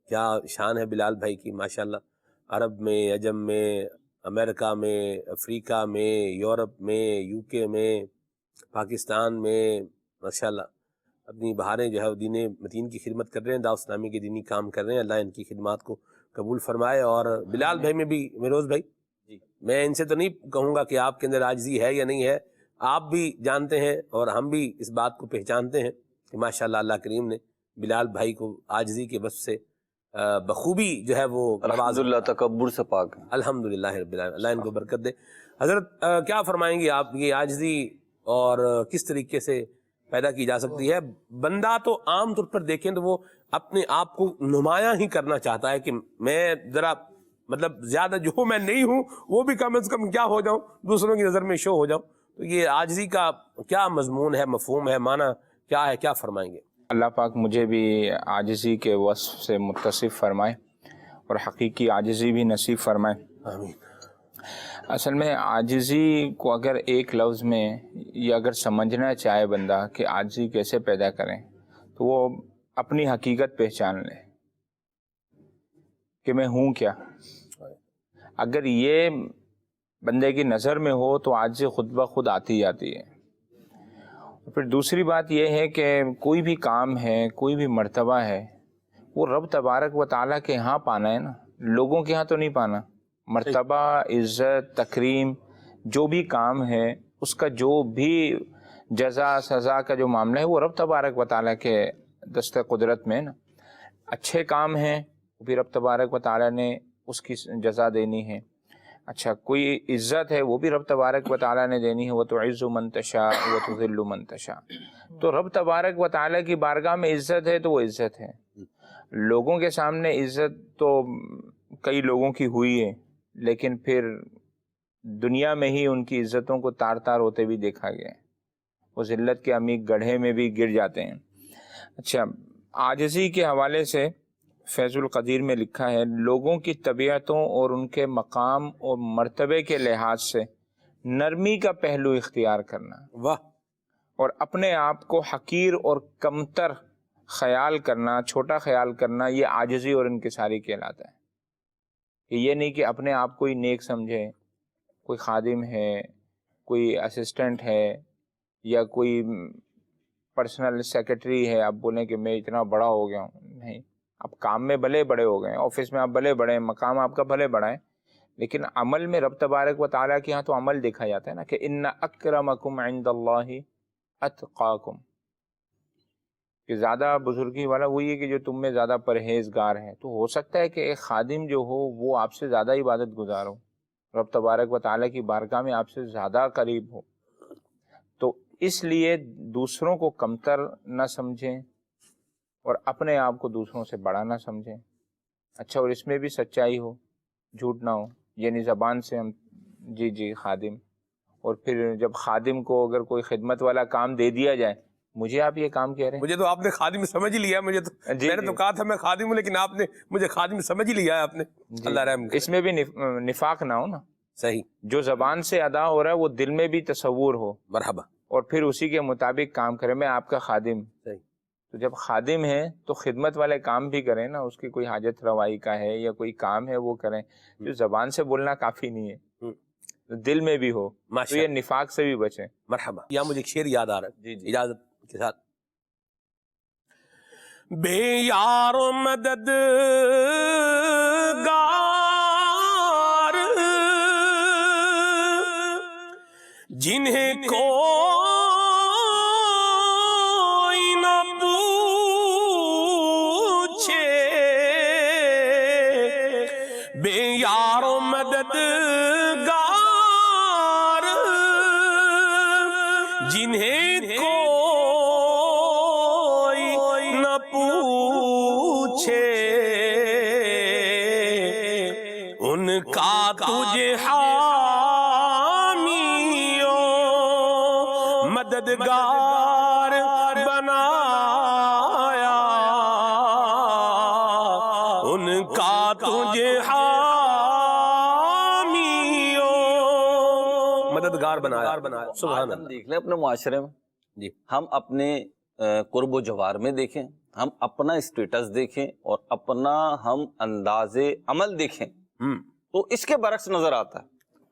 [SPEAKER 2] کیا شان ہے بلال بھائی کی، ماشاءاللہ. عرب میں، عجم میں، امریکہ میں، افریقہ میں، یورپ میں، یو کے میں، پاکستان میں، ماشاءاللہ اپنی بہاریں جو ہے دین متین کی خدمت کر رہے ہیں، دعوت اسلامی کے دینی کام کر رہے ہیں. اللہ ان کی خدمات کو قبول فرمائے. اور بلال بھائی میں بھی، میروز بھائی جی، میں ان سے تو نہیں کہوں گا کہ آپ کے اندر عاجزی ہے یا نہیں ہے، آپ بھی جانتے ہیں اور ہم بھی اس بات کو پہچانتے ہیں کہ ماشاءاللہ اللہ کریم نے بلال بھائی کو عاجزی کے وصف سے بخوبی جو ہے وہ
[SPEAKER 5] الحمدللہ تکبر سے پاک ہیں.
[SPEAKER 2] الحمدللہ رب العالمین. اللہ ان کو برکت دے. حضرت کیا فرمائیں گے آپ، یہ عاجزی اور کس طریقے سے پیدا کی جا سکتی ہے؟ بندہ تو عام طور پر دیکھیں تو وہ اپنے آپ کو نمایاں ہی کرنا چاہتا ہے کہ میں ذرا مطلب زیادہ جو میں نہیں ہوں وہ بھی کم از کم کیا ہو جاؤں، دوسروں کی نظر میں شو ہو جاؤں. تو یہ عاجزی کا کیا مضمون ہے، مفہوم ہے، معنی کیا ہے، کیا فرمائیں گے؟
[SPEAKER 6] اللہ پاک مجھے بھی عاجزی کے وصف سے متصف فرمائے اور حقیقی عاجزی بھی نصیب فرمائے.
[SPEAKER 2] آمین.
[SPEAKER 6] اصل میں عاجزی کو اگر ایک لفظ میں یا اگر سمجھنا چاہے بندہ کہ عاجزی کیسے پیدا کریں، تو وہ اپنی حقیقت پہچان لے کہ میں ہوں کیا. اگر یہ بندے کی نظر میں ہو تو عاجزی خود بخود آتی جاتی ہے. پھر دوسری بات یہ ہے کہ کوئی بھی کام ہے، کوئی بھی مرتبہ ہے، وہ رب تبارک و تعالیٰ کے ہاں پانا ہے نا، لوگوں کے ہاں تو نہیں پانا. مرتبہ، عزت، تکریم، جو بھی کام ہے اس کا جو بھی جزا سزا کا جو معاملہ ہے وہ رب تبارک و تعالیٰ کے دست قدرت میں ہے نا. اچھے کام ہیں وہ بھی رب تبارک و تعالیٰ نے اس کی جزا دینی ہے. اچھا کوئی عزت ہے وہ بھی رب تبارک و تعالیٰ نے دینی ہے. وَتُعِزُّ مَن تَشَاءُ وَتُذِلُّ مَن تَشَاءُ. تو رب تبارک و تعالیٰ کی بارگاہ میں عزت ہے تو وہ عزت ہے. لوگوں کے سامنے عزت تو کئی لوگوں کی ہوئی ہے، لیکن پھر دنیا میں ہی ان کی عزتوں کو تار تار ہوتے بھی دیکھا گیا ہے. وہ ذلت کے عمیق گڑھے میں بھی گر جاتے ہیں. اچھا، عاجزی کے حوالے سے فیض القدیر میں لکھا ہے، لوگوں کی طبیعتوں اور ان کے مقام اور مرتبے کے لحاظ سے نرمی کا پہلو اختیار کرنا،
[SPEAKER 2] واہ،
[SPEAKER 6] اور اپنے آپ کو حقیر اور کمتر خیال کرنا، چھوٹا خیال کرنا، یہ عاجزی اور انکساری کہلاتا ہے. کہ یہ نہیں کہ اپنے آپ کو ہی نیک سمجھے، کوئی خادم ہے، کوئی اسسٹنٹ ہے، یا کوئی پرسنل سیکرٹری ہے، آپ بولیں کہ میں اتنا بڑا ہو گیا ہوں. نہیں، آپ کام میں بھلے بڑے ہو گئے، آفس میں آپ بھلے بڑے ہیں، مقام آپ کا بھلے بڑا ہے، لیکن عمل میں رب تبارک و تعالیٰ کے ہاں تو عمل دیکھا جاتا ہے نا کہ ان اکرمکم عند اللہ اتقاکم، کہ زیادہ بزرگی والا وہی ہے کہ جو تم میں زیادہ پرہیزگار ہے. تو ہو سکتا ہے کہ ایک خادم جو ہو وہ آپ سے زیادہ عبادت گزار ہو، رب تبارک و تعالیٰ کی بارگاہ میں آپ سے زیادہ قریب ہو. تو اس لیے دوسروں کو کمتر نہ سمجھیں اور اپنے آپ کو دوسروں سے بڑا نہ سمجھیں. اچھا، اور اس میں بھی سچائی ہو، جھوٹ نہ ہو. یعنی زبان سے ہم جی خادم، اور پھر جب خادم کو اگر کوئی خدمت والا کام دے دیا جائے، مجھے آپ یہ کام کہہ رہے ہیں،
[SPEAKER 2] مجھے تو آپ نے خادم سمجھ ہی لیا. مجھے تو میں نے تو کہا تھا میں خادم ہوں، لیکن آپ نے مجھے خادم سمجھ ہی لیا ہے آپ نے. اللہ رحم کرے.
[SPEAKER 6] اس میں بھی نفاق نہ ہو نا.
[SPEAKER 2] صحیح.
[SPEAKER 6] جو زبان سے ادا ہو رہا ہے وہ دل میں بھی تصور ہو،
[SPEAKER 2] مرحبا،
[SPEAKER 6] اور پھر اسی کے مطابق کام کرے. میں آپ کا خادم.
[SPEAKER 2] صحیح.
[SPEAKER 6] تو جب خادم ہیں تو خدمت والے کام بھی کریں نا، اس کی کوئی حاجت روائی کا ہے یا کوئی کام ہے وہ کریں. جو زبان سے بولنا کافی نہیں ہے، دل میں بھی ہو، تو یہ نفاق سے بھی بچیں.
[SPEAKER 2] مرحبا. یا مجھے ایک شعر یاد آ رہا ہے،
[SPEAKER 6] جی
[SPEAKER 2] اجازت کے ساتھ. بے یار و مدد گار جنہیں کوئی نہ پوچھے بے یار و مددگار، جنہیں کوئی نہ پوچھے ان کا تجھے حامی و مددگار بنایا، ان کا تجھے حامی و مددگار بنایا۔ سبحان
[SPEAKER 5] ہم دیکھ لیں اپنے معاشرے میں،
[SPEAKER 2] جی
[SPEAKER 5] ہم اپنے قرب و جوار میں دیکھیں، ہم اپنا اسٹیٹس دیکھیں اور اپنا ہم انداز عمل دیکھیں تو اس کے برعکس نظر آتا ہے۔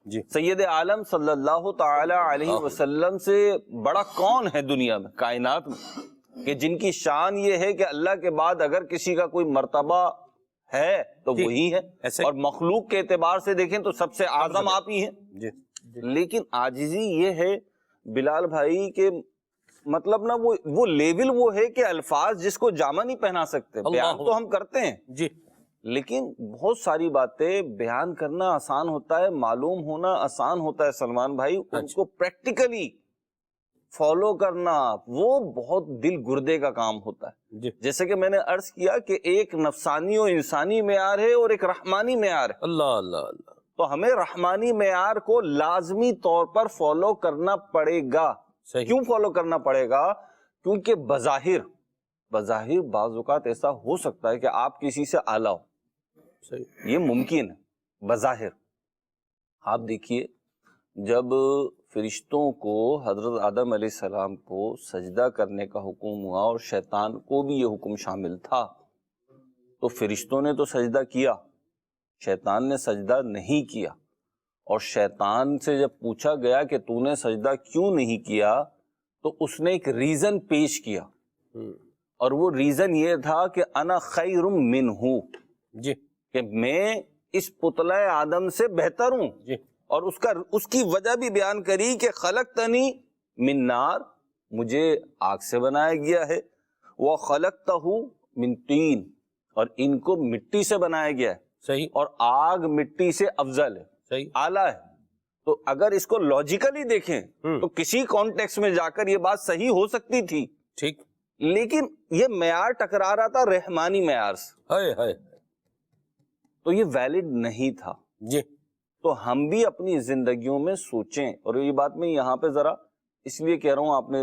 [SPEAKER 2] جی
[SPEAKER 5] سید عالم صلی اللہ تعالی علیہ وسلم سے بڑا کون ہے دنیا میں، کائنات میں، کہ جن کی شان یہ ہے کہ اللہ کے بعد اگر کسی کا کوئی مرتبہ ہے تو وہی ہے، اور مخلوق کے اعتبار سے دیکھیں تو سب سے اعظم آپ ہی ہیں۔
[SPEAKER 2] جی
[SPEAKER 5] لیکن عاجزی یہ ہے بلال بھائی کہ مطلب نا وہ لیول وہ ہے کہ الفاظ جس کو جامہ نہیں پہنا سکتے، بیان تو ہم کرتے ہیں
[SPEAKER 2] جی،
[SPEAKER 5] لیکن بہت ساری باتیں بیان کرنا آسان ہوتا ہے، معلوم ہونا آسان ہوتا ہے سلمان بھائی، ان کو پریکٹیکلی فالو کرنا وہ بہت دل گردے کا کام ہوتا ہے۔ جیسے کہ میں نے عرض کیا کہ ایک نفسانی و انسانی معیار ہے اور ایک رحمانی معیار ہے۔
[SPEAKER 2] اللہ اللہ اللہ،
[SPEAKER 5] تو ہمیں رحمانی معیار کو لازمی طور پر فالو کرنا پڑے گا۔ کیوں فالو کرنا پڑے گا؟ کیونکہ بظاہر بعض اوقات ایسا ہو سکتا ہے کہ آپ کسی سے اعلیٰ ہو، یہ ممکن ہے بظاہر۔ آپ دیکھیے جب فرشتوں کو حضرت آدم علیہ السلام کو سجدہ کرنے کا حکم ہوا اور شیطان کو بھی یہ حکم شامل تھا، تو فرشتوں نے تو سجدہ کیا، شیطان نے سجدہ نہیں کیا۔ اور شیطان سے جب پوچھا گیا کہ تو نے سجدہ کیوں نہیں کیا تو اس نے ایک ریزن پیش کیا، اور وہ ریزن یہ تھا کہ انا خیر منہ،
[SPEAKER 2] جی
[SPEAKER 5] کہ میں اس پتلہ آدم سے بہتر ہوں،
[SPEAKER 2] جی،
[SPEAKER 5] اور اس کی وجہ بھی بیان کری کہ خلقتنی من نار، مجھے آگ سے بنایا گیا ہے، وخلقتہ من طین، اور ان کو مٹی سے بنایا گیا ہے،
[SPEAKER 2] صحیح،
[SPEAKER 5] اور آگ مٹی سے افضل ہے،
[SPEAKER 2] صحیح،
[SPEAKER 5] اعلیٰ ہے۔ تو اگر اس کو لاجیکلی دیکھیں تو کسی کانٹیکس میں جا کر یہ بات صحیح ہو سکتی تھی،
[SPEAKER 2] ٹھیک،
[SPEAKER 5] لیکن یہ معیار ٹکرا رہا تھا رحمانی معیار سے،
[SPEAKER 2] ہے
[SPEAKER 5] تو یہ ویلڈ نہیں تھا۔
[SPEAKER 2] جی،
[SPEAKER 5] تو ہم بھی اپنی زندگیوں میں سوچیں، اور یہ بات میں یہاں پہ ذرا اس لیے کہہ رہا ہوں، آپ نے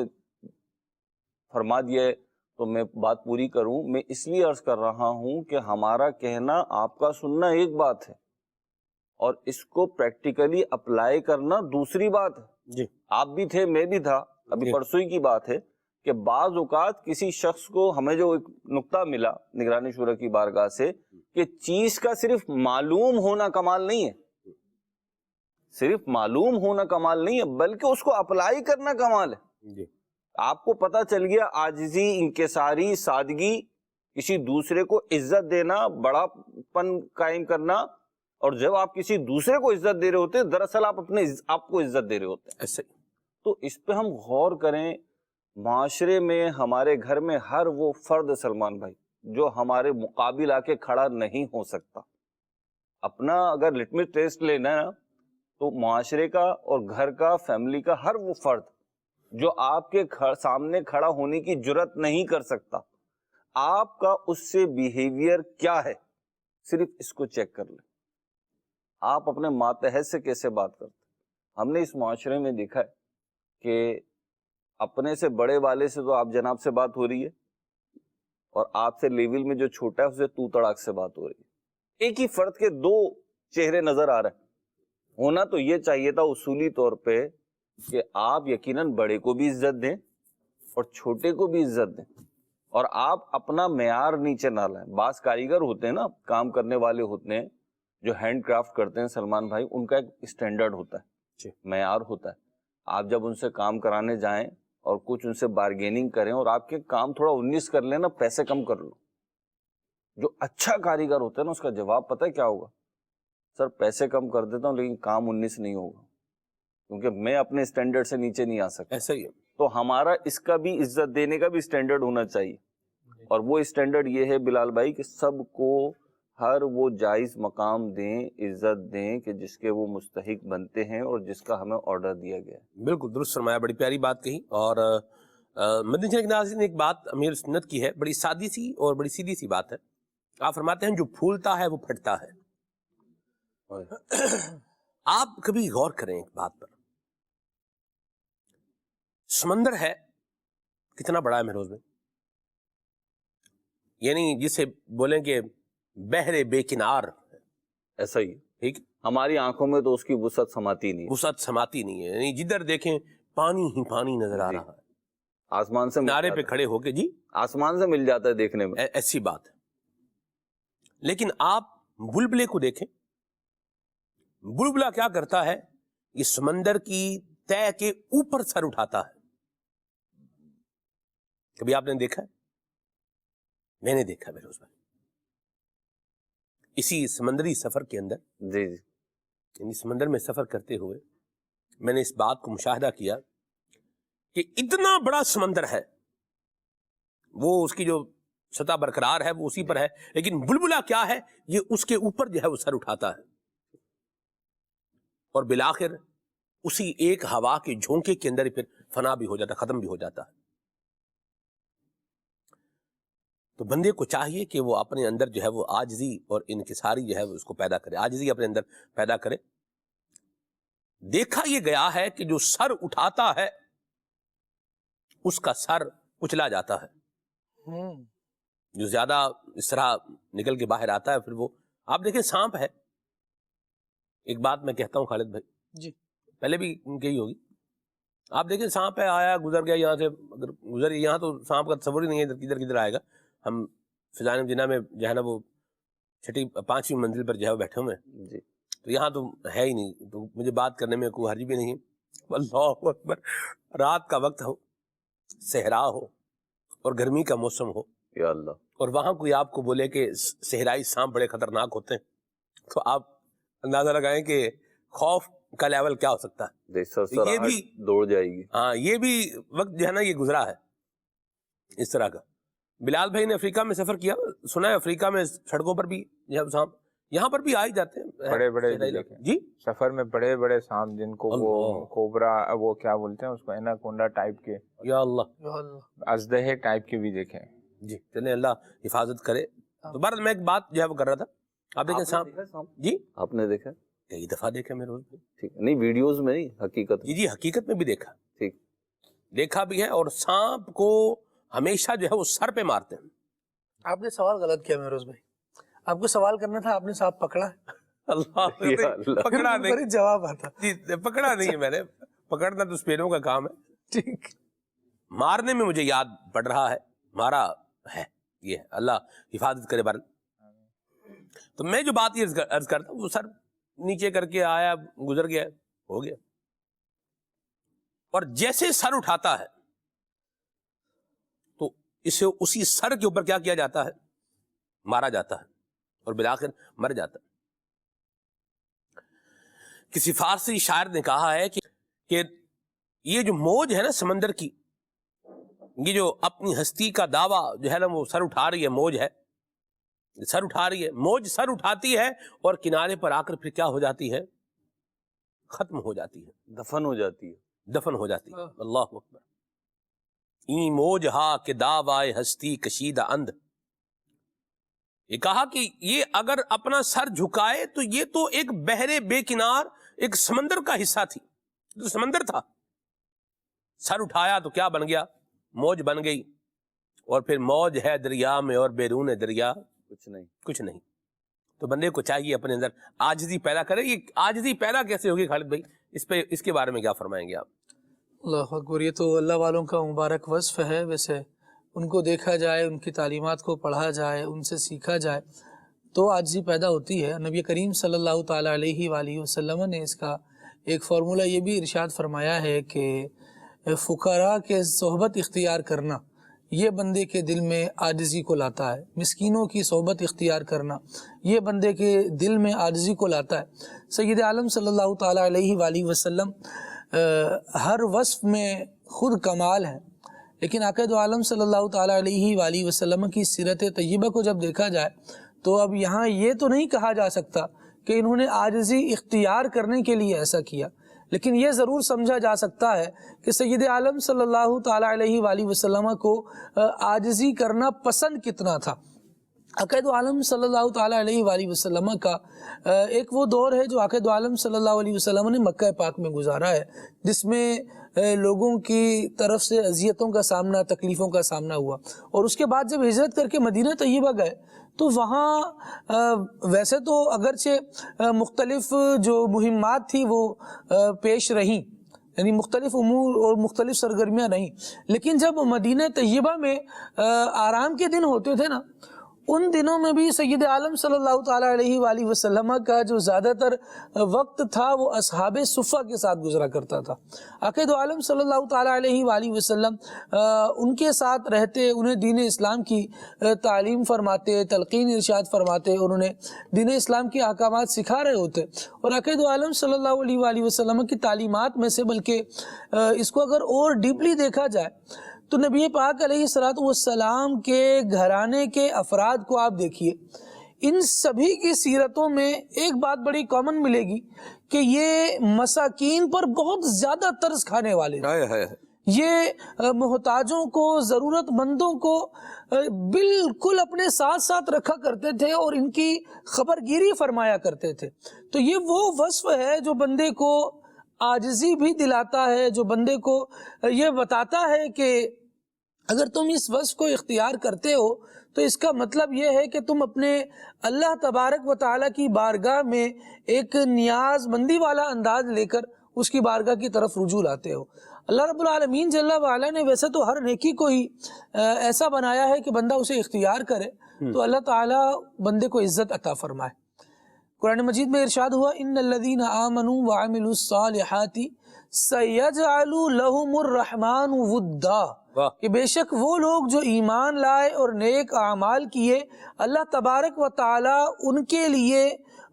[SPEAKER 5] فرما دیا ہے تو میں بات پوری کروں، میں اس لیے عرض کر رہا ہوں کہ ہمارا کہنا آپ کا سننا ایک بات ہے اور اس کو پریکٹیکلی اپلائی کرنا دوسری بات ہے۔
[SPEAKER 2] جی،
[SPEAKER 5] آپ بھی تھے، میں بھی تھا، ابھی پرسوئی کی بات ہے کہ بعض اوقات کسی شخص کو ہمیں جو ایک نقطہ ملا نگرانی شورا کی بارگاہ سے کہ چیز کا صرف معلوم ہونا کمال نہیں ہے، صرف معلوم ہونا کمال نہیں ہے بلکہ اس کو اپلائی کرنا کمال ہے۔
[SPEAKER 2] جی،
[SPEAKER 5] آپ کو پتا چل گیا عاجزی، انکساری، سادگی، کسی دوسرے کو عزت دینا، بڑا پن قائم کرنا، اور جب آپ کسی دوسرے کو عزت دے رہے ہوتے ہیں دراصل آپ اپنے آپ کو عزت دے رہے ہوتے ہیں۔
[SPEAKER 2] ایسے
[SPEAKER 5] تو اس پہ ہم غور کریں۔ معاشرے میں، ہمارے گھر میں ہر وہ فرد سلمان بھائی جو ہمارے مقابل آ کے کھڑا نہیں ہو سکتا، اپنا اگر لٹمس ٹیسٹ لینا ہے تو معاشرے کا اور گھر کا، فیملی کا ہر وہ فرد جو آپ کے سامنے کھڑا ہونے کی جرت نہیں کر سکتا، آپ کا اس سے بیہیویئر کیا ہے، صرف اس کو چیک کر لیں۔ آپ اپنے ماتحت سے کیسے بات کرتے؟ ہم نے اس معاشرے میں دیکھا ہے کہ اپنے سے بڑے والے سے تو آپ جناب سے بات ہو رہی ہے، اور آپ سے لیول میں جو چھوٹا ہے اسے تو تڑاک سے بات ہو رہی ہے۔ ایک ہی فرد کے دو چہرے نظر آ رہے ہیں۔ ہونا تو یہ چاہیے تھا اصولی طور پہ کہ آپ یقیناً بڑے کو بھی عزت دیں اور چھوٹے کو بھی عزت دیں، اور آپ اپنا معیار نیچے نہ لائیں۔ بعض کاریگر ہوتے ہیں نا، کام کرنے والے ہوتے ہیں جو ہینڈ کرافٹ کرتے ہیں سلمان بھائی، ان کا ایک اسٹینڈرڈ ہوتا ہے، معیار ہوتا ہے۔ آپ جب ان سے کام کرانے جائیں اور کچھ ان سے بارگیننگ کریں اور آپ کے کام تھوڑا 19 کر لیں نا، پیسے کم کر لو، جو اچھا کاریگر ہوتا ہے نا اس کا جواب پتہ ہے کیا ہوگا؟ سر پیسے کم کر دیتا ہوں لیکن کام 19 نہیں ہوگا۔ کیونکہ میں اپنے اسٹینڈرڈ سے نیچے نہیں آ سکتا.
[SPEAKER 2] ایسا ہی ہے.
[SPEAKER 5] تو ہمارا اس کا بھی عزت دینے کا بھی اسٹینڈرڈ ہونا چاہیے, اور وہ اسٹینڈرڈ یہ ہے بلال بھائی کہ سب کو ہر وہ جائز مقام دیں, عزت دیں کہ جس کے وہ مستحق بنتے ہیں اور جس کا ہمیں آرڈر دیا گیا ہے.
[SPEAKER 2] بالکل درست فرمایا, بڑی پیاری بات کہی. اور مدنی چینل کے ناظرین نے ایک بات امیر سنت کی ہے, بڑی سادی سی اور بڑی سیدھی سی بات ہے. آپ فرماتے ہیں جو پھولتا ہے وہ پھٹتا ہے. آپ کبھی غور کریں ایک بات پر, سمندر ہے کتنا بڑا ہے مہروز میں, یعنی جسے بولیں کہ بحر بے کنار,
[SPEAKER 5] ایسا ہی
[SPEAKER 2] ٹھیک,
[SPEAKER 5] ہماری آنکھوں میں تو اس کی وسعت سماتی نہیں,
[SPEAKER 2] وسعت سماتی نہیں ہے, یعنی جدھر دیکھیں پانی ہی پانی نظر آ رہا ہے,
[SPEAKER 5] آسمان سے
[SPEAKER 2] کنارے پہ کھڑے ہو کے, جی
[SPEAKER 5] آسمان سے مل جاتا ہے دیکھنے میں.
[SPEAKER 2] ایسی بات ہے. لیکن آپ بلبلے کو دیکھیں, بلبلا کیا کرتا ہے, یہ سمندر کی تہ کے اوپر سر اٹھاتا ہے. کبھی آپ نے دیکھا ہے؟ میں نے دیکھا ہے بھائی. اسی سمندری سفر کے اندر,
[SPEAKER 5] جی جی,
[SPEAKER 2] یعنی سمندر میں سفر کرتے ہوئے میں نے اس بات کو مشاہدہ کیا کہ اتنا بڑا سمندر ہے, وہ اس کی جو سطح برقرار ہے وہ اسی پر ہے, لیکن بلبلا کیا ہے, یہ اس کے اوپر جو ہے وہ سر اٹھاتا ہے, اور بالآخر اسی ایک ہوا کے جھونکے کے اندر پھر فنا بھی ہو جاتا, ختم بھی ہو جاتا ہے. تو بندے کو چاہیے کہ وہ اپنے اندر جو ہے وہ عاجزی اور انکساری جو ہے وہ اس کو پیدا کرے, عاجزی اپنے اندر پیدا کرے. دیکھا یہ گیا ہے کہ جو سر اٹھاتا ہے اس کا سر کچلا جاتا ہے, جو زیادہ اس طرح نکل کے باہر آتا ہے پھر وہ, آپ دیکھیں سانپ ہے, ایک بات میں کہتا ہوں خالد بھائی,
[SPEAKER 1] جی
[SPEAKER 2] پہلے بھی کہی ہوگی, آپ دیکھیں سانپ ہے, آیا گزر گیا یہاں سے, اگر گزر یہاں تو سانپ کا تصور ہی نہیں ہے کدھر کدھر آئے گا. ہم فضائن جنہ میں جو ہے نا وہ چھٹی 5ویں منزل پر جو ہے وہ بیٹھے ہوئے ہیں,
[SPEAKER 5] جی,
[SPEAKER 2] تو یہاں تو ہے ہی نہیں, تو مجھے بات کرنے میں کوئی حرج بھی نہیں ہے. اللہ اکبر, رات کا وقت ہو, صحرا ہو اور گرمی کا موسم ہو,
[SPEAKER 5] یا اللہ,
[SPEAKER 2] اور وہاں کوئی آپ کو بولے کہ صحرائی سانپ بڑے خطرناک ہوتے ہیں, تو آپ اندازہ لگائیں کہ خوف کا لیول کیا ہو سکتا ہے. یہ بھی
[SPEAKER 5] دوڑ جائے گی.
[SPEAKER 2] ہاں, یہ بھی وقت جو ہے نا یہ گزرا ہے اس طرح کا. بلال بھائی نے افریقہ میں سفر کیا, سنا ہے افریقہ میں سڑکوں پر بھی سانپ, یہاں پر بھی آ ہی جاتے ہیں
[SPEAKER 6] بڑے بڑے,
[SPEAKER 2] جی
[SPEAKER 6] سفر میں بڑے بڑے سانپ جن کو وہ کوبرا, وہ کیا بولتے ہیں اس کو, ایناکونڈا ٹائپ کے,
[SPEAKER 2] یا اللہ,
[SPEAKER 6] ازدہے ٹائپ کے بھی دیکھیں.
[SPEAKER 2] جی چلیں اللہ حفاظت کرے. تو بہرحال میں ایک بات جو ہے وہ کر رہا تھا, آپ دیکھیں سانپ, جی
[SPEAKER 5] آپ نے دیکھا؟
[SPEAKER 2] کئی دفعہ دیکھا میرے روز میں.
[SPEAKER 5] ٹھیک, نہیں ویڈیوز میں نہیں, حقیقت.
[SPEAKER 2] جی جی حقیقت میں بھی دیکھا,
[SPEAKER 5] ٹھیک,
[SPEAKER 2] دیکھا بھی ہے. اور سانپ کو ہمیشہ جو ہے وہ سر پہ مارتے ہیں.
[SPEAKER 1] آپ نے سوال غلط کیا مہروز بھائی, آپ کو سوال کرنا تھا, آپ نے سانپ پکڑا,
[SPEAKER 2] اللہ پکڑا نہیں,
[SPEAKER 1] جواب آتا.
[SPEAKER 2] جی پکڑا نہیں ہے میں نے, پکڑنا تو اسپیروں کا کام ہے.
[SPEAKER 1] ٹھیک,
[SPEAKER 2] مارنے میں مجھے یاد پڑ رہا ہے, مارا ہے, یہ اللہ حفاظت کرے بارن. تو میں جو بات یہ عرض کرتا ہوں, وہ سر نیچے کر کے آیا, گزر گیا, ہو گیا. اور جیسے سر اٹھاتا ہے تو اسے اسی سر کے اوپر کیا کیا جاتا ہے, مارا جاتا ہے, اور بالآخر مر جاتا ہے. کسی فارسی شاعر نے کہا ہے کہ یہ جو موج ہے نا سمندر کی, یہ جو اپنی ہستی کا دعویٰ جو ہے نا وہ سر اٹھا رہی ہے, موج ہے, سر اٹھا رہی ہے, موج سر اٹھاتی ہے اور کنارے پر آ کر پھر کیا ہو جاتی ہے, ختم ہو جاتی ہے,
[SPEAKER 5] دفن ہو جاتی ہے,
[SPEAKER 2] دفن ہو جاتی ہے. اللہ اکبر. این موج ہا کہ دعوائے ہستی کشیدہ اند, یہ کہا کہ یہ اگر اپنا سر جھکائے تو یہ تو ایک بحر بے کنار, ایک سمندر کا حصہ تھی, تو سمندر تھا. سر اٹھایا تو کیا بن گیا, موج بن گئی, اور پھر موج ہے دریا میں اور بیرون دریا
[SPEAKER 5] کچھ نہیں,
[SPEAKER 2] کچھ نہیں. تو بندے کو چاہیے اپنے اندر عاجزی پیدا کرے. یہ عاجزی پیدا کیسے ہوگی خالد بھائی, اس کے بارے میں کیا فرمائیں گے آپ؟
[SPEAKER 1] اللہ اکبر, یہ تو اللہ والوں کا مبارک وصف ہے. ویسے ان کو دیکھا جائے, ان کی تعلیمات کو پڑھا جائے, ان سے سیکھا جائے تو عاجزی پیدا ہوتی ہے. نبی کریم صلی اللہ تعالیٰ علیہ وآلہ وسلم نے اس کا ایک فارمولہ یہ بھی ارشاد فرمایا ہے کہ فقراء کے صحبت اختیار کرنا یہ بندے کے دل میں عاجزی کو لاتا ہے. مسکینوں کی صحبت اختیار کرنا یہ بندے کے دل میں عاجزی کو لاتا ہے. سید عالم صلی اللہ تعالیٰ علیہ وآلہ وسلم ہر وصف میں خود کمال ہے، لیکن آقا دو عالم صلی اللہ تعالیٰ علیہ وآلہ وسلم کی سیرت طیبہ کو جب دیکھا جائے تو اب یہاں یہ تو نہیں کہا جا سکتا کہ انہوں نے عاجزی اختیار کرنے کے لیے ایسا کیا، لیکن یہ ضرور سمجھا جا سکتا ہے کہ سید عالم صلی اللہ تعالیٰ علیہ وآلہ وسلم کو عاجزی کرنا پسند کتنا تھا۔ عقید عالم صلی اللہ تعالیٰ علیہ وآلہ وسلم کا ایک وہ دور ہے جو عقید عالم صلی اللہ علیہ وسلم نے مکہ پاک میں گزارا ہے، جس میں لوگوں کی طرف سے اذیتوں کا سامنا، تکلیفوں کا سامنا ہوا، اور اس کے بعد جب ہجرت کر کے مدینہ طیبہ گئے تو وہاں ویسے تو اگرچہ مختلف جو مہمات تھی وہ پیش رہیں، یعنی مختلف امور اور مختلف سرگرمیاں رہیں، لیکن جب مدینہ طیبہ میں آرام کے دن ہوتے تھے نا، ان دنوں میں بھی سید عالم صلی اللہ تعالیٰ علیہ وآلہ وسلم کا جو زیادہ تر وقت تھا وہ اصحاب صفہ کے ساتھ گزرا کرتا تھا۔ عقید عالم صلی اللہ تعالیٰ علیہ وآلہ وسلم ان کے ساتھ رہتے، انہیں دین اسلام کی تعلیم فرماتے، تلقین ارشاد فرماتے، اور انہیں دین اسلام کے احکامات سکھا رہے ہوتے، اور عقید عالم صلی اللہ علیہ وآلہ وسلم کی تعلیمات میں سے بلکہ اس کو اگر اور ڈیپلی دیکھا جائے تو نبی پاک علیہ الصلوۃ والسلام کے گھرانے کے افراد کو آپ دیکھیے، ان سبھی کی سیرتوں میں ایک بات بڑی کامن ملے گی کہ یہ مساکین پر بہت زیادہ ترس کھانے والے ہیں، یہ محتاجوں کو، ضرورت مندوں کو بالکل اپنے ساتھ ساتھ رکھا کرتے تھے اور ان کی خبر گیری فرمایا کرتے تھے۔ تو یہ وہ وصف ہے جو بندے کو عاجزی بھی دلاتا ہے، جو بندے کو یہ بتاتا ہے کہ اگر تم اس وصف کو اختیار کرتے ہو تو اس کا مطلب یہ ہے کہ تم اپنے اللہ تبارک و تعالیٰ کی بارگاہ میں ایک نیاز مندی والا انداز لے کر اس کی بارگاہ کی طرف رجوع لاتے ہو۔ اللہ رب العالمین جل وعلا نے ویسے تو ہر نیکی کو ہی ایسا بنایا ہے کہ بندہ اسے اختیار کرے تو اللہ تعالیٰ بندے کو عزت عطا فرمائے۔ قرآن مجید میں ارشاد ہوا ان الذین آمنوا وعملوا الصالحات سیجعل لهم الرحمن ودا، کہ بے شک وہ لوگ جو ایمان لائے اور نیک اعمال کیے، اللہ تبارک و تعالی ان کے لیے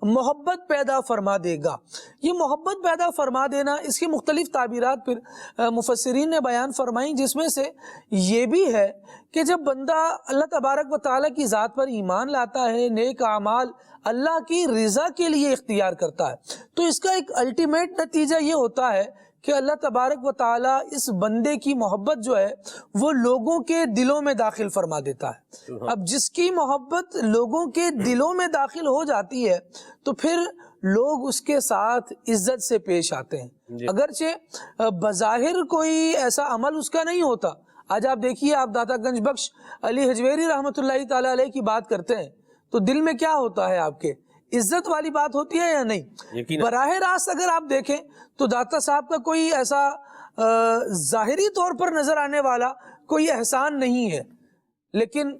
[SPEAKER 1] محبت پیدا فرما دے گا۔ یہ محبت پیدا فرما دینا، اس کی مختلف تعبیرات پھر مفسرین نے بیان فرمائیں، جس میں سے یہ بھی ہے کہ جب بندہ اللہ تبارک و تعالی کی ذات پر ایمان لاتا ہے، نیک اعمال اللہ کی رضا کے لیے اختیار کرتا ہے، تو اس کا ایک الٹیمیٹ نتیجہ یہ ہوتا ہے کہ اللہ تبارک و تعالیٰ اس بندے کی محبت جو ہے وہ لوگوں کے دلوں میں داخل فرما دیتا ہے۔ اب جس کی محبت لوگوں کے دلوں میں داخل ہو جاتی ہے تو پھر لوگ اس کے ساتھ عزت سے پیش آتے ہیں، اگرچہ بظاہر کوئی ایسا عمل اس کا نہیں ہوتا۔ آج آپ دیکھیے، آپ داتا گنج بخش علی حجویری رحمۃ اللہ تعالیٰ علیہ کی بات کرتے ہیں تو دل میں کیا ہوتا ہے؟ آپ کے عزت والی بات ہوتی ہے یا نہیں؟ براہ راست اگر آپ دیکھیں تو داتا صاحب کا کوئی ایسا ظاہری طور پر نظر آنے والا کوئی احسان نہیں ہے، لیکن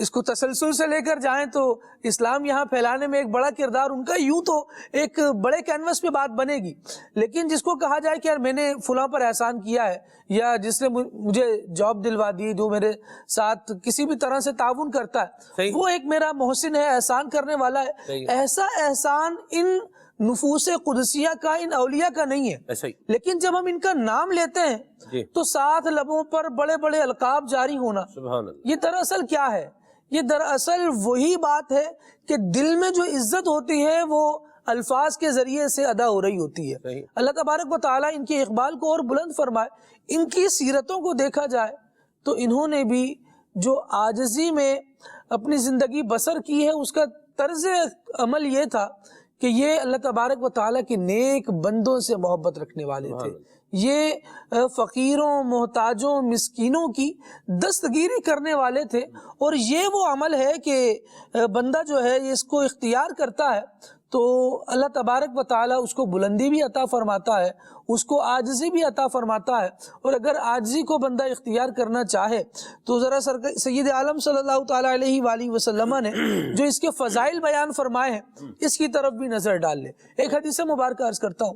[SPEAKER 1] اس کو تسلسل سے لے کر جائیں تو اسلام یہاں پھیلانے میں ایک بڑا کردار ان کا، یوں تو ایک بڑے کینوس پہ بات بنے گی، لیکن جس کو کہا جائے کہ یار میں نے فلاں پر احسان کیا ہے، یا جس نے مجھے جاب دلوا دی، جو میرے ساتھ کسی بھی طرح سے تعاون کرتا ہے، وہ ایک میرا محسن ہے، احسان کرنے والا ہے، ایسا احسان ان نفوس قدسیہ کا، ان اولیاء کا نہیں ہے۔ لیکن جب ہم ان کا نام لیتے ہیں تو ساتھ لبوں پر بڑے بڑے القاب جاری ہونا، یہ دراصل کیا ہے؟ یہ دراصل وہی بات ہے کہ دل میں جو عزت ہوتی ہے وہ الفاظ کے ذریعے سے ادا ہو رہی ہوتی ہے۔ اللہ تبارک و تعالیٰ ان کے اقبال کو اور بلند فرمائے۔ ان کی سیرتوں کو دیکھا جائے تو انہوں نے بھی جو عاجزی میں اپنی زندگی بسر کی ہے، اس کا طرز عمل یہ تھا کہ یہ اللہ تبارک و تعالیٰ کے نیک بندوں سے محبت رکھنے والے تھے، یہ فقیروں، محتاجوں، مسکینوں کی دستگیری کرنے والے تھے، اور یہ وہ عمل ہے کہ بندہ جو ہے اس کو اختیار کرتا ہے تو اللہ تبارک و تعالیٰ اس کو بلندی بھی عطا فرماتا ہے، اس کو عاجزی بھی عطا فرماتا ہے، اور اگر عاجزی کو بندہ اختیار کرنا چاہے تو ذرا سید عالم صلی اللہ تعالیٰ علیہ وآلہ وسلم نے جو اس کے فضائل بیان فرمائے ہیں اس کی طرف بھی نظر ڈال لے۔ ایک حدیث مبارکہ عرض کرتا ہوں،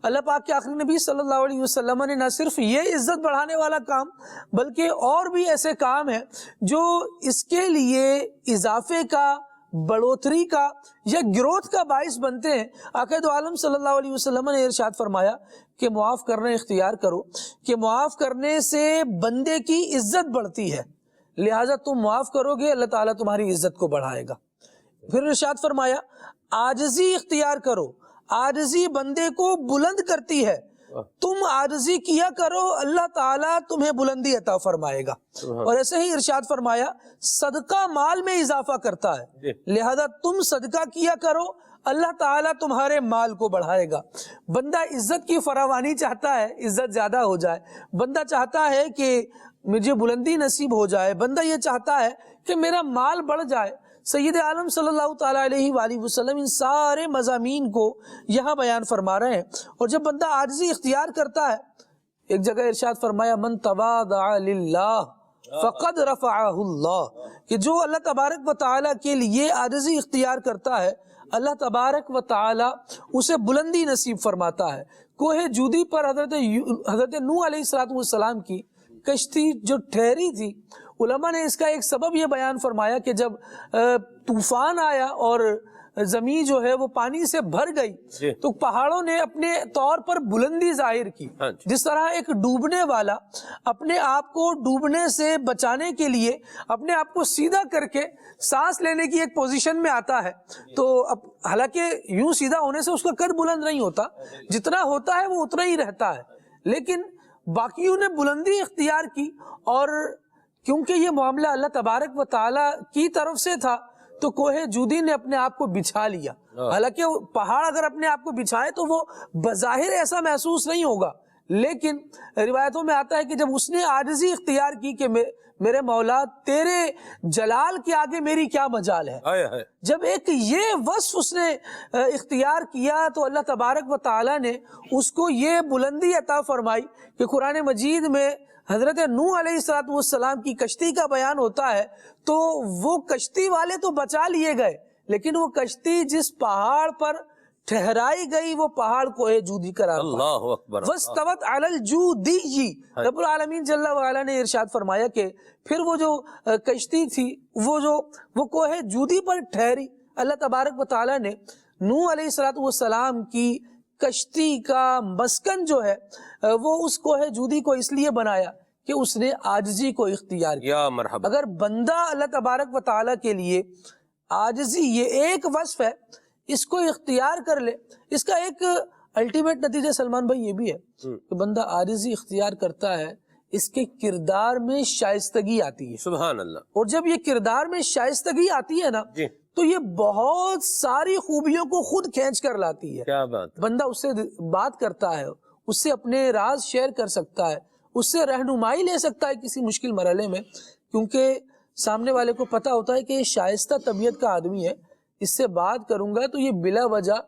[SPEAKER 1] اللہ پاک کے آخری نبی صلی اللہ علیہ وسلم نے نہ صرف یہ عزت بڑھانے والا کام بلکہ اور بھی ایسے کام ہیں جو اس کے لیے اضافے کا بڑھوتری کا یا گروتھ کا باعث بنتے ہیں۔ آقا دو عالم صلی اللہ علیہ وسلم نے ارشاد فرمایا کہ معاف کرنا اختیار کرو، کہ معاف کرنے سے بندے کی عزت بڑھتی ہے، لہٰذا تم معاف کرو گے اللہ تعالیٰ تمہاری عزت کو بڑھائے گا۔ پھر ارشاد فرمایا عاجزی اختیار کرو، عاجزی بندے کو بلند کرتی ہے، تم عاجزی کیا کرو اللہ تعالیٰ تمہیں بلندی عطا فرمائے گا۔ اور ایسے ہی ارشاد فرمایا صدقہ مال میں اضافہ کرتا ہے، لہذا تم صدقہ کیا کرو اللہ تعالیٰ تمہارے مال کو بڑھائے گا۔ بندہ عزت کی فراوانی چاہتا ہے، عزت زیادہ ہو جائے، بندہ چاہتا ہے کہ مجھے بلندی نصیب ہو جائے، بندہ یہ چاہتا ہے کہ میرا مال بڑھ جائے۔ سید عالم صلی اللہ تعالیٰ علیہ وآلہ وسلم ان سارے مضامین کو یہاں بیان فرما رہے ہیں۔ اور جب بندہ عاجزی اختیار کرتا ہے، ایک جگہ ارشاد فرمایا من تواضع للہ فقد رفعہ اللہ، کہ جو اللہ تبارک و تعالیٰ کے لیے عاجزی اختیار کرتا ہے اللہ تبارک و تعالیٰ اسے بلندی نصیب فرماتا ہے۔ کوہ جودی پر حضرت نوح علیہ السلام کی کشتی جو ٹھہری تھی، علماء نے اس کا ایک سبب یہ بیان فرمایا کہ جب طوفان آیا اور زمین جو ہے وہ پانی سے بھر گئی تو پہاڑوں نے اپنے طور پر بلندی ظاہر کی۔ جس طرح ایک ڈوبنے والا اپنے آپ کو ڈوبنے سے بچانے کے لیے اپنے آپ کو سیدھا کر کے سانس لینے کی ایک پوزیشن میں آتا ہے، تو حالانکہ یوں سیدھا ہونے سے اس کا قد بلند نہیں ہوتا، جتنا ہوتا ہے وہ اتنا ہی رہتا ہے، لیکن باقیوں نے بلندی اختیار کی، اور کیونکہ یہ معاملہ اللہ تبارک و تعالیٰ کی طرف سے تھا تو کوہ جودی نے اپنے آپ کو بچھا لیا۔ حالانکہ پہاڑ اگر اپنے آپ کو بچھائے تو وہ بظاہر ایسا محسوس نہیں ہوگا، لیکن روایتوں میں آتا ہے کہ جب اس نے عاجزی اختیار کی کہ میرے مولا تیرے جلال کے آگے میری کیا مجال ہے، جب ایک یہ وصف اس نے اختیار کیا تو اللہ تبارک و تعالیٰ نے اس کو یہ بلندی عطا فرمائی کہ قرآن مجید میں حضرت نوح علیہ السلام کی کشتی کا بیان ہوتا ہے تو وہ کشتی والے تو بچا لیے گئے، لیکن وہ کشتی جس پہاڑ پر ٹھہرائی گئی وہ پہاڑ کوہ جودی قرار پایا۔
[SPEAKER 2] اللہ اکبر۔
[SPEAKER 1] وَاسْتَوَتْ عَلَى الْجُودِيِّ، رب العالمین جل وعلا نے ارشاد فرمایا کہ پھر وہ جو کشتی تھی وہ کوہ جودی پر ٹھہری۔ اللہ تبارک و تعالیٰ نے نوح علیہ السلام کی کشتی کا مسکن جو ہے وہ اس کوہ جودی کو اس لیے بنایا کہ اس نے عاجزی کو اختیار کیا۔
[SPEAKER 2] یا مرحبا۔
[SPEAKER 1] اگر بندہ اللہ تبارک و تعالیٰ کے لیے عاجزی، یہ ایک وصف ہے، اس کو اختیار کر لے، اس کا ایک الٹیمیٹ نتیجہ سلمان بھائی یہ بھی ہے کہ بندہ عاجزی اختیار کرتا ہے، اس کے کردار میں شائستگی آتی ہے۔
[SPEAKER 2] سبحان اللہ۔
[SPEAKER 1] اور جب یہ کردار میں شائستگی آتی ہے نا تو یہ بہت ساری خوبیوں کو خود کھینچ کر لاتی ہے۔
[SPEAKER 2] کیا بات۔
[SPEAKER 1] بندہ اس سے بات کرتا ہے، اس سے اپنے راز شیئر کر سکتا ہے، اس سے رہنمائی لے سکتا ہے کسی مشکل مرحلے میں، کیونکہ سامنے والے کو پتا ہوتا ہے کہ یہ شائستہ طبیعت کا آدمی ہے، اس سے بات کروں گا تو یہ بلا وجہ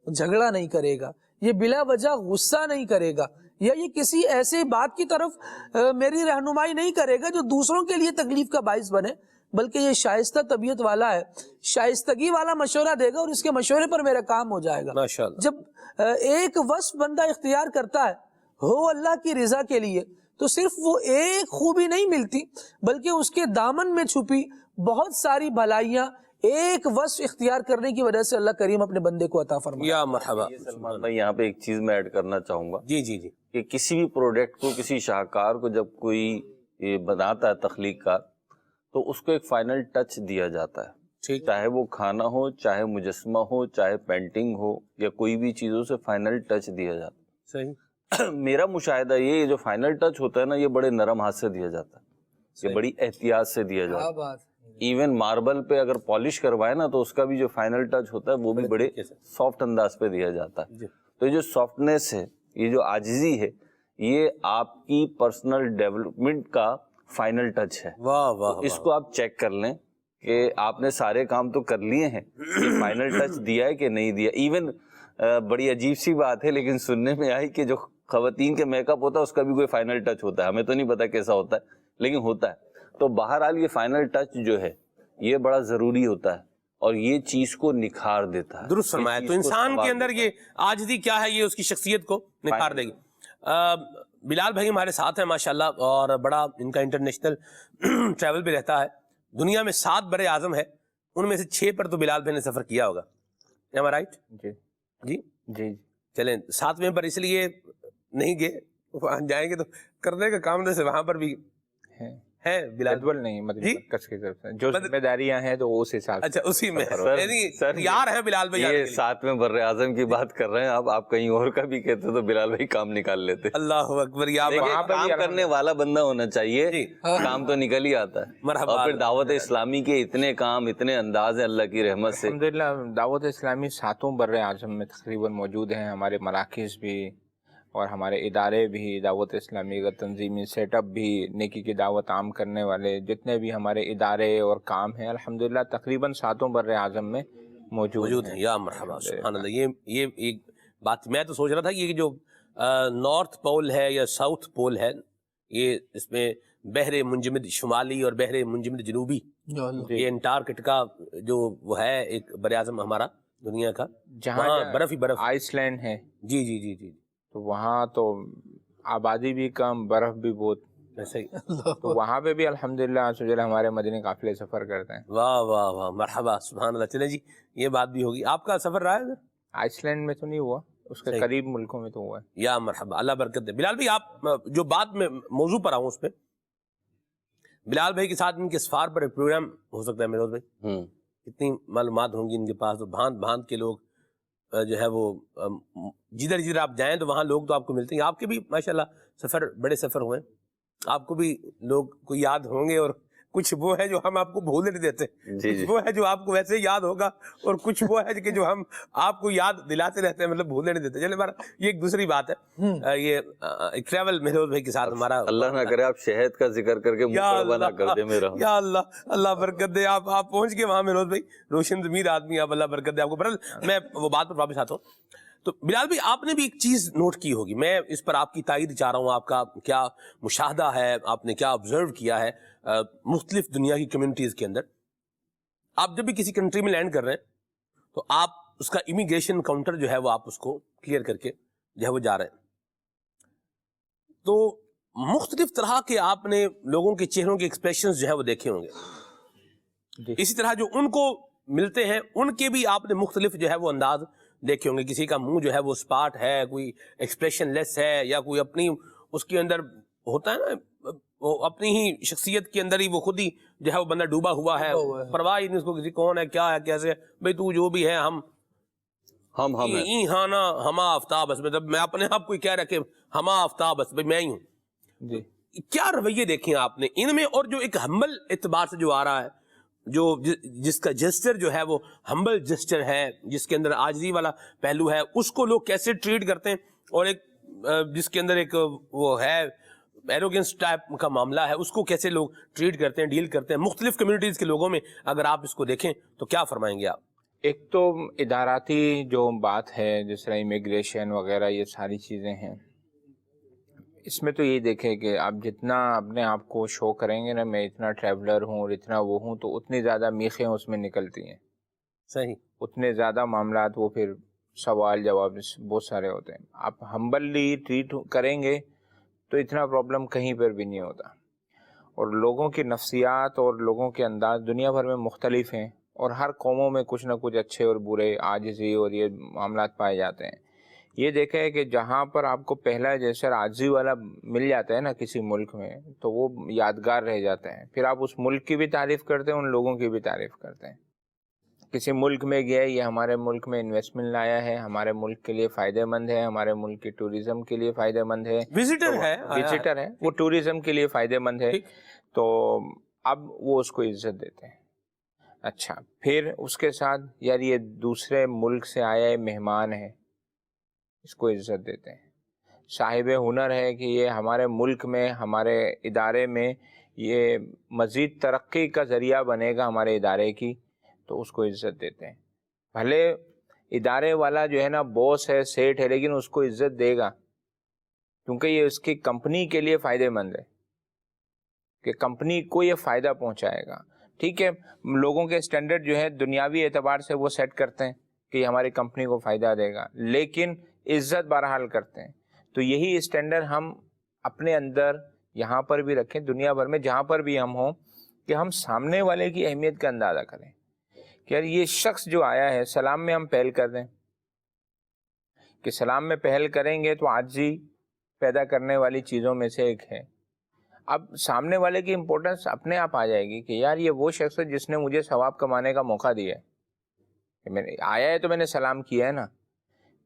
[SPEAKER 1] جھگڑا نہیں کرے گا، یہ بلا وجہ غصہ نہیں کرے گا، یا یہ کسی ایسے بات کی طرف میری رہنمائی نہیں کرے گا جو دوسروں کے لیے تکلیف کا باعث بنے، بلکہ یہ شائستہ طبیعت والا ہے، شائستگی والا مشورہ دے گا اور اس کے مشورے پر میرا کام ہو جائے گا۔
[SPEAKER 2] ماشاءاللہ۔
[SPEAKER 1] جب ایک وصف بندہ اختیار کرتا ہے ہو اللہ کی رضا کے لیے تو صرف وہ ایک خوبی نہیں ملتی بلکہ اس کے دامن میں چھپی بہت ساری بھلائیاں ایک وصف اختیار کرنے کی وجہ سے اللہ کریم اپنے بندے کو عطا فرمائے۔
[SPEAKER 2] یا مرحبا۔
[SPEAKER 5] سلمان بھائی یہاں پہ ایک چیز میں ایڈ کرنا چاہوں گا
[SPEAKER 2] جی جی جی۔
[SPEAKER 5] کہ کسی بھی پروڈکٹ کو، کسی شاہکار کو جب کوئی بناتا ہے تخلیق کار، تو اس کو ایک فائنل ٹچ دیا جاتا ہے، چاہے وہ کھانا ہو، چاہے مجسمہ ہو، چاہے پینٹنگ ہو، یا کوئی بھی چیزوں سے فائنل ٹچ دیا جاتا ہے۔
[SPEAKER 2] صحیح۔
[SPEAKER 5] میرا مشاہدہ یہ جو فائنل ٹچ ہوتا ہے نا، یہ بڑے نرم ہاتھ سے دیا جاتا ہے، یہ بڑی احتیاط سے دیا جاتا ہے۔ ایون ماربل پہ اگر پالش کروائے نا تو اس کا بھی جو فائنل ٹچ ہوتا ہے وہ بھی بڑے سافٹ انداز پہ دیا جاتا ہے۔ تو یہ جو سافٹنیس ہے، یہ جو عاجزی ہے، یہ آپ کی پرسنل ڈیولپمنٹ کا فائنل ٹچ ہے۔
[SPEAKER 2] واہ واہ۔
[SPEAKER 5] اس کو آپ چیک کر لیں کہ آپ نے سارے کام تو کر لیے ہیں، یہ فائنل ٹچ دیا ہے کہ نہیں دیا۔ ایون بڑی عجیب سی بات ہے لیکن سننے میں آئی کہ جو خواتین کے میک اپ ہوتا ہے اس کا بھی کوئی فائنل ٹچ ہوتا ہے، ہمیں تو نہیں پتا کیسا ہوتا ہے لیکن ہوتا ہے۔ تو بہرحال یہ فائنل ٹچ جو ہے یہ بڑا ضروری ہوتا ہے اور یہ چیز کو نکھار دیتا ہے۔
[SPEAKER 2] درست فرمایا۔ تو انسان کے اندر یہ عاجزی کیا ہے، یہ اس کی شخصیت کو نکھار دے گی۔ بلال بھائی ہمارے ساتھ ہیں ماشاءاللہ، اور بڑا ان کا انٹرنیشنل ٹریول بھی رہتا ہے، دنیا میں 7 بر اعظم ہے ان میں سے 6 پر تو بلال بھائی نے سفر کیا ہوگا. Am I right؟
[SPEAKER 6] جی
[SPEAKER 2] جی
[SPEAKER 6] جی
[SPEAKER 2] چلیں 7ویں پر اس لیے نہیں گئے, وہاں جائیں گے تو کرنے کا کام جیسے وہاں پر بھی ہے بلال.
[SPEAKER 6] جدول نہیں مدنی
[SPEAKER 2] جی
[SPEAKER 6] مرکز کی طرف سے جو ذمہ داریاں ہیں تو اس حساب سے.
[SPEAKER 2] اچھا اسی میں
[SPEAKER 5] سر-
[SPEAKER 2] یعنی
[SPEAKER 5] سر،
[SPEAKER 2] یار ہے بلال بھائی.
[SPEAKER 5] یہ 7ویں بر اعظم کی بات کر رہے ہیں آپ کہیں اور کا بھی کہتے تو بلال بھائی کام نکال لیتے.
[SPEAKER 2] اللہ اکبر. یا
[SPEAKER 5] دیکھیں،
[SPEAKER 6] وہاں پہ بھی
[SPEAKER 5] کام کرنے والا بندہ ہونا چاہیے,
[SPEAKER 2] جی.
[SPEAKER 5] کام تو نکل ہی آتا ہے.
[SPEAKER 2] مرحبا.
[SPEAKER 5] اور پھر دعوت اسلامی کے اتنے کام, اتنے انداز ہیں اللہ کی رحمت سے.
[SPEAKER 6] الحمدللہ دعوت اسلامی 7 بر اعظم میں تقریباً موجود ہیں. ہمارے مراکز بھی اور ہمارے ادارے بھی, دعوت اسلامی کا تنظیمی سیٹ اپ بھی, نیکی کی دعوت عام کرنے والے جتنے بھی ہمارے ادارے اور کام ہیں الحمدللہ تقریباً 7 بر اعظم میں موجود ہیں.
[SPEAKER 2] یا مرحبا سبحان اللہ. یہ ایک بات میں تو سوچ رہا تھا کہ یہ جو نارتھ پول ہے یا ساؤتھ پول ہے, یہ اس میں بحر منجمد شمالی اور بحر منجمد جنوبی,
[SPEAKER 1] یا اللہ.
[SPEAKER 2] یہ انٹارکٹیکا جو وہ ہے ایک بر اعظم ہمارا دنیا کا,
[SPEAKER 6] جہاں
[SPEAKER 2] وہاں برف ہی برف.
[SPEAKER 6] آئس لینڈ ہے
[SPEAKER 2] جی جی جی جی
[SPEAKER 6] تو وہاں تو آبادی بھی کم, برف بھی بہت,
[SPEAKER 2] ایسے ہی.
[SPEAKER 6] تو وہاں پہ بھی الحمدللہ سجل ہمارے مدنی قافلے سفر کرتے ہیں.
[SPEAKER 2] واہ واہ واہ مرحبا سبحان اللہ. چلیں جی یہ بات بھی ہوگی. آپ کا سفر رہا ہے ادھر؟
[SPEAKER 6] آئس لینڈ میں تو نہیں ہوا, اس کے
[SPEAKER 2] صحیح.
[SPEAKER 6] قریب ملکوں میں تو ہوا ہے.
[SPEAKER 2] یا مرحبا, اللہ برکت دے. بلال بھائی آپ جو بات میں موضوع پر آؤں اس پہ, بلال بھائی کے ساتھ ان کے سفار پر ایک پروگرام ہو سکتا ہے میروز بھائی, کتنی معلومات ہوں گی ان کے پاس, تو بھانت بھانت کے لوگ جو ہے وہ جدھر جدھر آپ جائیں تو وہاں لوگ تو آپ کو ملتے ہیں. آپ کے بھی ماشاءاللہ سفر بڑے سفر ہوئے, آپ کو بھی لوگ کو یاد ہوں گے, اور کچھ وہ ہے جو ہم آپ کو بھولنے نہیں دیتے, کچھ وہ ہے جو آپ کو ویسے یاد ہوگا, اور کچھ وہ ہے کہ جو ہم آپ کو یاد دلاتے رہتے ہیں, مطلب بھولنے نہیں دیتے. چلے بارہ یہ ایک دوسری بات ہے. یہ ٹریول مہروز بھائی کے ساتھ ہمارا,
[SPEAKER 5] اللہ نہ کرے آپ شہد کا ذکر کر کے منہ کڑوا نہ کر دے میرا.
[SPEAKER 2] یا اللہ, اللہ برکت دے. آپ پہنچ گئے وہاں مہروز بھائی, روشن ضمیر آدمی آپ, اللہ برکت دے آپ کو. برحال میں وہ بات پر واپس آتا ہوں. تو بلال بھائی آپ نے بھی ایک چیز نوٹ کی ہوگی, میں اس پر آپ کی تائید چاہ رہا ہوں, آپ کا کیا مشاہدہ ہے, آپ نے کیا آبزرو کیا ہے مختلف دنیا کی کمیونٹیز کے اندر. آپ جب بھی کسی کنٹری میں لینڈ کر رہے ہیں تو آپ اس کا امیگریشن کاؤنٹر جو ہے وہ آپ اس کو کلیئر کر کے جو ہے وہ جا رہے ہیں, تو مختلف طرح کے آپ نے لوگوں کے چہروں کے ایکسپریشنز جو ہے وہ دیکھے ہوں گے. اسی طرح جو ان کو ملتے ہیں ان کے بھی آپ نے مختلف جو ہے وہ انداز دیکھے ہوں گے. کسی کا منہ جو ہے وہ اسپاٹ ہے, کوئی ایکسپریشن لیس ہے, یا کوئی اپنی اس کے اندر ہوتا ہے نا, وہ اپنی ہی شخصیت کے اندر ہی وہ خود ہی جو ہے وہ بندہ ڈوبا ہوا ہے, پرواہ ہی نہیں اس کو کسی کون ہے کیا ہے کیسے, بھئی تو جو بھی ہے ہم ہاں نا ہما آفتاب, مطلب میں اپنے آپ کو کہہ رہا کہ ہما آفتاب بس بھئی میں ہی ہوں.
[SPEAKER 6] جی
[SPEAKER 2] کیا رویے دیکھیں آپ نے ان میں, اور جو ایک ہمبل اعتبار سے جو آ رہا ہے, جو جس کا جسچر جو ہے وہ ہمبل جسچر ہے, جس کے اندر عاجزی والا پہلو ہے, اس کو لوگ کیسے ٹریٹ کرتے ہیں, اور ایک جس کے اندر ایک وہ ہے ایروگنس ٹائپ کا معاملہ ہے, اس کو کیسے لوگ ٹریٹ کرتے ہیں, ڈیل کرتے ہیں مختلف کمیونٹیز کے لوگوں میں, اگر آپ اس کو دیکھیں تو کیا فرمائیں گے آپ؟
[SPEAKER 6] ایک تو اداراتی جو بات ہے جس طرح امیگریشن وغیرہ یہ ساری چیزیں ہیں, اس میں تو یہی دیکھیں کہ آپ جتنا اپنے آپ کو شو کریں گے نا, میں اتنا ٹریولر ہوں اور اتنا وہ ہوں, تو اتنی زیادہ میخیں اس میں نکلتی ہیں.
[SPEAKER 2] صحیح.
[SPEAKER 6] اتنے زیادہ معاملات وہ پھر سوال جواب بہت سارے ہوتے ہیں. آپ ہمبلی ٹریٹ کریں گے تو اتنا پرابلم کہیں پر بھی نہیں ہوتا. اور لوگوں کی نفسیات اور لوگوں کے انداز دنیا بھر میں مختلف ہیں, اور ہر قوموں میں کچھ نہ کچھ اچھے اور برے, عاجزی اور یہ معاملات پائے جاتے ہیں. یہ دیکھیں کہ جہاں پر آپ کو پہلا جیسا عاجزی والا مل جاتا ہے نا کسی ملک میں, تو وہ یادگار رہ جاتے ہیں. پھر آپ اس ملک کی بھی تعریف کرتے ہیں, ان لوگوں کی بھی تعریف کرتے ہیں. کسی ملک میں گیا, یہ ہمارے ملک میں انویسٹمنٹ لایا ہے, ہمارے ملک کے لیے فائدہ مند ہے, ہمارے ملک کی ٹوریزم کے لیے فائدہ مند ہے,
[SPEAKER 2] وزٹر ہے
[SPEAKER 6] وہ ٹوریزم کے لیے فائدہ مند ہے, تو اب وہ اس کو عزت دیتے ہیں. اچھا, پھر اس کے ساتھ یار یہ دوسرے ملک سے آیا ہے, مہمان ہے, اس کو عزت دیتے ہیں. صاحب ہنر ہے کہ یہ ہمارے ملک میں, ہمارے ادارے میں یہ مزید ترقی کا ذریعہ بنے گا ہمارے ادارے کی, تو اس کو عزت دیتے ہیں. بھلے ادارے والا جو ہے نا باس ہے, سیٹ ہے, لیکن اس کو عزت دے گا, کیونکہ یہ اس کی کمپنی کے لیے فائدہ مند ہے, کہ کمپنی کو یہ فائدہ پہنچائے گا. ٹھیک ہے, لوگوں کے سٹینڈرڈ جو ہے دنیاوی اعتبار سے وہ سیٹ کرتے ہیں کہ یہ ہماری کمپنی کو فائدہ دے گا, لیکن عزت بہرحال کرتے ہیں. تو یہی اسٹینڈرڈ ہم اپنے اندر یہاں پر بھی رکھیں, دنیا بھر میں جہاں پر بھی ہم ہوں, کہ ہم سامنے والے کی اہمیت کا اندازہ کریں. کہ یار یہ شخص جو آیا ہے سلام میں ہم پہل کر دیں، کہ سلام میں پہل کریں گے تو عاجزی پیدا کرنے والی چیزوں میں سے ایک ہے۔ اب سامنے والے کی امپورٹنس اپنے آپ آ جائے گی کہ یار یہ وہ شخص ہے جس نے مجھے ثواب کمانے کا موقع دیا ہے، کہ میں نے آیا ہے تو میں نے سلام کیا ہے نا۔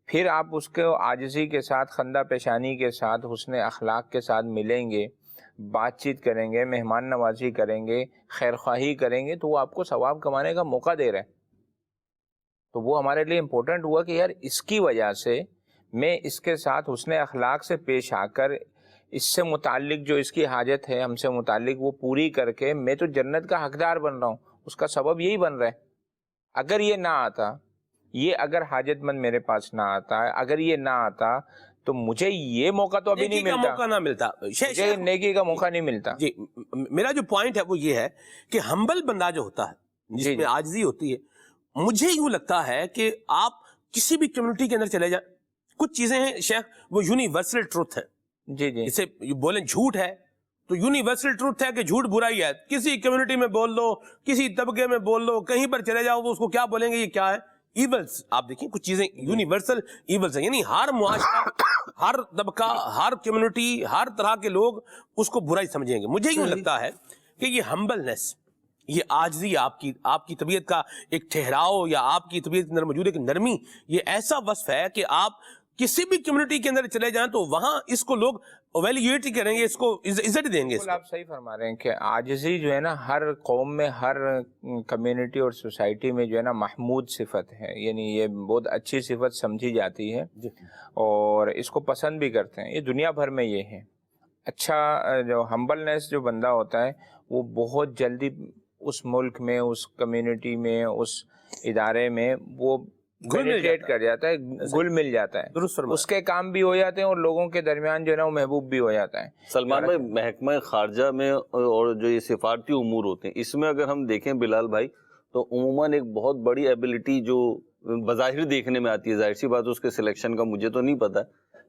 [SPEAKER 6] پھر آپ اس کو عاجزی کے ساتھ، خندہ پیشانی کے ساتھ، حسن اخلاق کے ساتھ ملیں گے، بات چیت کریں گے، مہمان نوازی کریں گے، خیر خواہی کریں گے، تو وہ آپ کو ثواب کمانے کا موقع دے رہے ہیں۔ تو وہ ہمارے لیے امپورٹنٹ ہوا کہ یار اس کی وجہ سے میں اس کے ساتھ حسن اخلاق سے پیش آ کر اس سے متعلق جو اس کی حاجت ہے ہم سے متعلق وہ پوری کر کے میں تو جنت کا حقدار بن رہا ہوں، اس کا سبب یہی بن رہا ہے۔ اگر یہ نہ آتا، یہ اگر حاجت مند میرے پاس نہ آتا، اگر یہ نہ آتا تو مجھے یہ موقع تو ابھی نہیں ملتا،
[SPEAKER 2] موقع نہ ملتا،
[SPEAKER 6] مجھے نیکی کا موقع نہیں ملتا۔
[SPEAKER 2] جی میرا جو پوائنٹ ہے وہ یہ ہے کہ ہمبل بندہ جو ہوتا ہے، جس میں عاجزی ہوتی ہے، مجھے یوں لگتا ہے کہ آپ کسی بھی کمیونٹی کے اندر چلے جائیں، کچھ چیزیں ہیں شیخ وہ یونیورسل ٹروتھ ہے۔
[SPEAKER 6] جی جی،
[SPEAKER 2] جسے بولیں جھوٹ ہے تو یونیورسل ٹروتھ ہے کہ جھوٹ برائی ہے، کسی کمیونٹی میں بول لو، کسی طبقے میں بول لو، کہیں پر چلے جاؤ وہ اس کو کیا بولیں گے، یہ کیا ہے، ایولز۔ آپ دیکھیں کچھ چیزیں یونیورسل ایولز ہیں، یعنی ہر معاشرہ، ہر طبقہ، ہر کمیونٹی، ہر طرح کے لوگ اس کو برائی سمجھیں گے۔ مجھے یوں لگتا ہے کہ یہ ہمبلنس، یہ عاجزی، آپ کی طبیعت کا ایک ٹھہراؤ یا آپ کی طبیعت کے اندر موجود ایک نرمی، یہ ایسا وصف ہے کہ آپ کسی بھی کمیونٹی کے اندر چلے جائیں تو وہاں اس کو لوگ ویلیویٹ کریں گے، اس کو عزت دیں گے۔
[SPEAKER 6] آپ صحیح فرما رہے ہیں کہ عاجزی جو ہے نا ہر قوم میں، ہر کمیونٹی اور سوسائٹی میں جو ہے نا محمود صفت ہے، یعنی یہ بہت اچھی صفت سمجھی جاتی ہے اور اس کو پسند بھی کرتے ہیں، یہ دنیا بھر میں یہ ہے۔ اچھا جو ہمبلنس جو بندہ ہوتا ہے وہ بہت جلدی اس ملک میں، اس کمیونٹی میں، اس ادارے میں وہ گھل کر جاتا ہے، گل مل جاتا ہے، اس کے کام بھی ہو جاتے ہیں اور لوگوں کے درمیان جو ہے نا وہ محبوب بھی ہو جاتا ہے۔
[SPEAKER 5] سلمان بھائی، محکمہ خارجہ میں اور جو یہ سفارتی امور ہوتے ہیں اس میں اگر ہم دیکھیں بلال بھائی تو عموماً ایک بہت بڑی ایبلٹی جو بظاہر دیکھنے میں آتی ہے، ظاہر سی بات اس کے سلیکشن کا مجھے تو نہیں پتا،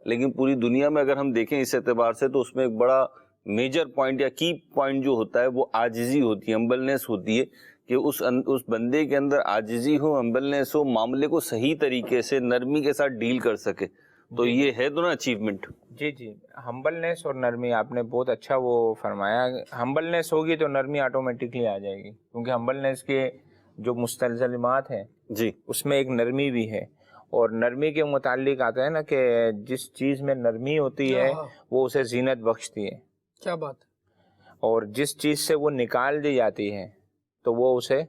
[SPEAKER 5] لیکن پوری دنیا میں اگر ہم دیکھیں اس اعتبار سے تو اس میں ایک بڑا میجر پوائنٹ یا کی پوائنٹ جو ہوتا ہے وہ عاجزی ہوتی ہے، ہمبلنس ہوتی ہے، کہ اس بندے کے اندر عاجزی ہو، ہمبلنس ہو، معاملے کو صحیح طریقے سے نرمی کے ساتھ ڈیل کر سکے، تو یہ ہے تو نا اچیومنٹ۔
[SPEAKER 6] جی جی، ہمبلنس اور نرمی آپ نے بہت اچھا وہ فرمایا۔ ہمبلنس ہوگی تو نرمی آٹومیٹکلی آ جائے گی، کیونکہ ہمبلنس کے جو مستلزمات ہیں
[SPEAKER 5] جی
[SPEAKER 6] اس میں ایک نرمی بھی ہے، اور نرمی کے متعلق آتا ہے نا کہ جس چیز میں نرمی ہوتی ہے وہ اسے زینت بخشتی ہے،
[SPEAKER 1] کیا بات ہے،
[SPEAKER 6] اور جس چیز سے وہ نکال دی جاتی ہے تو وہ اسے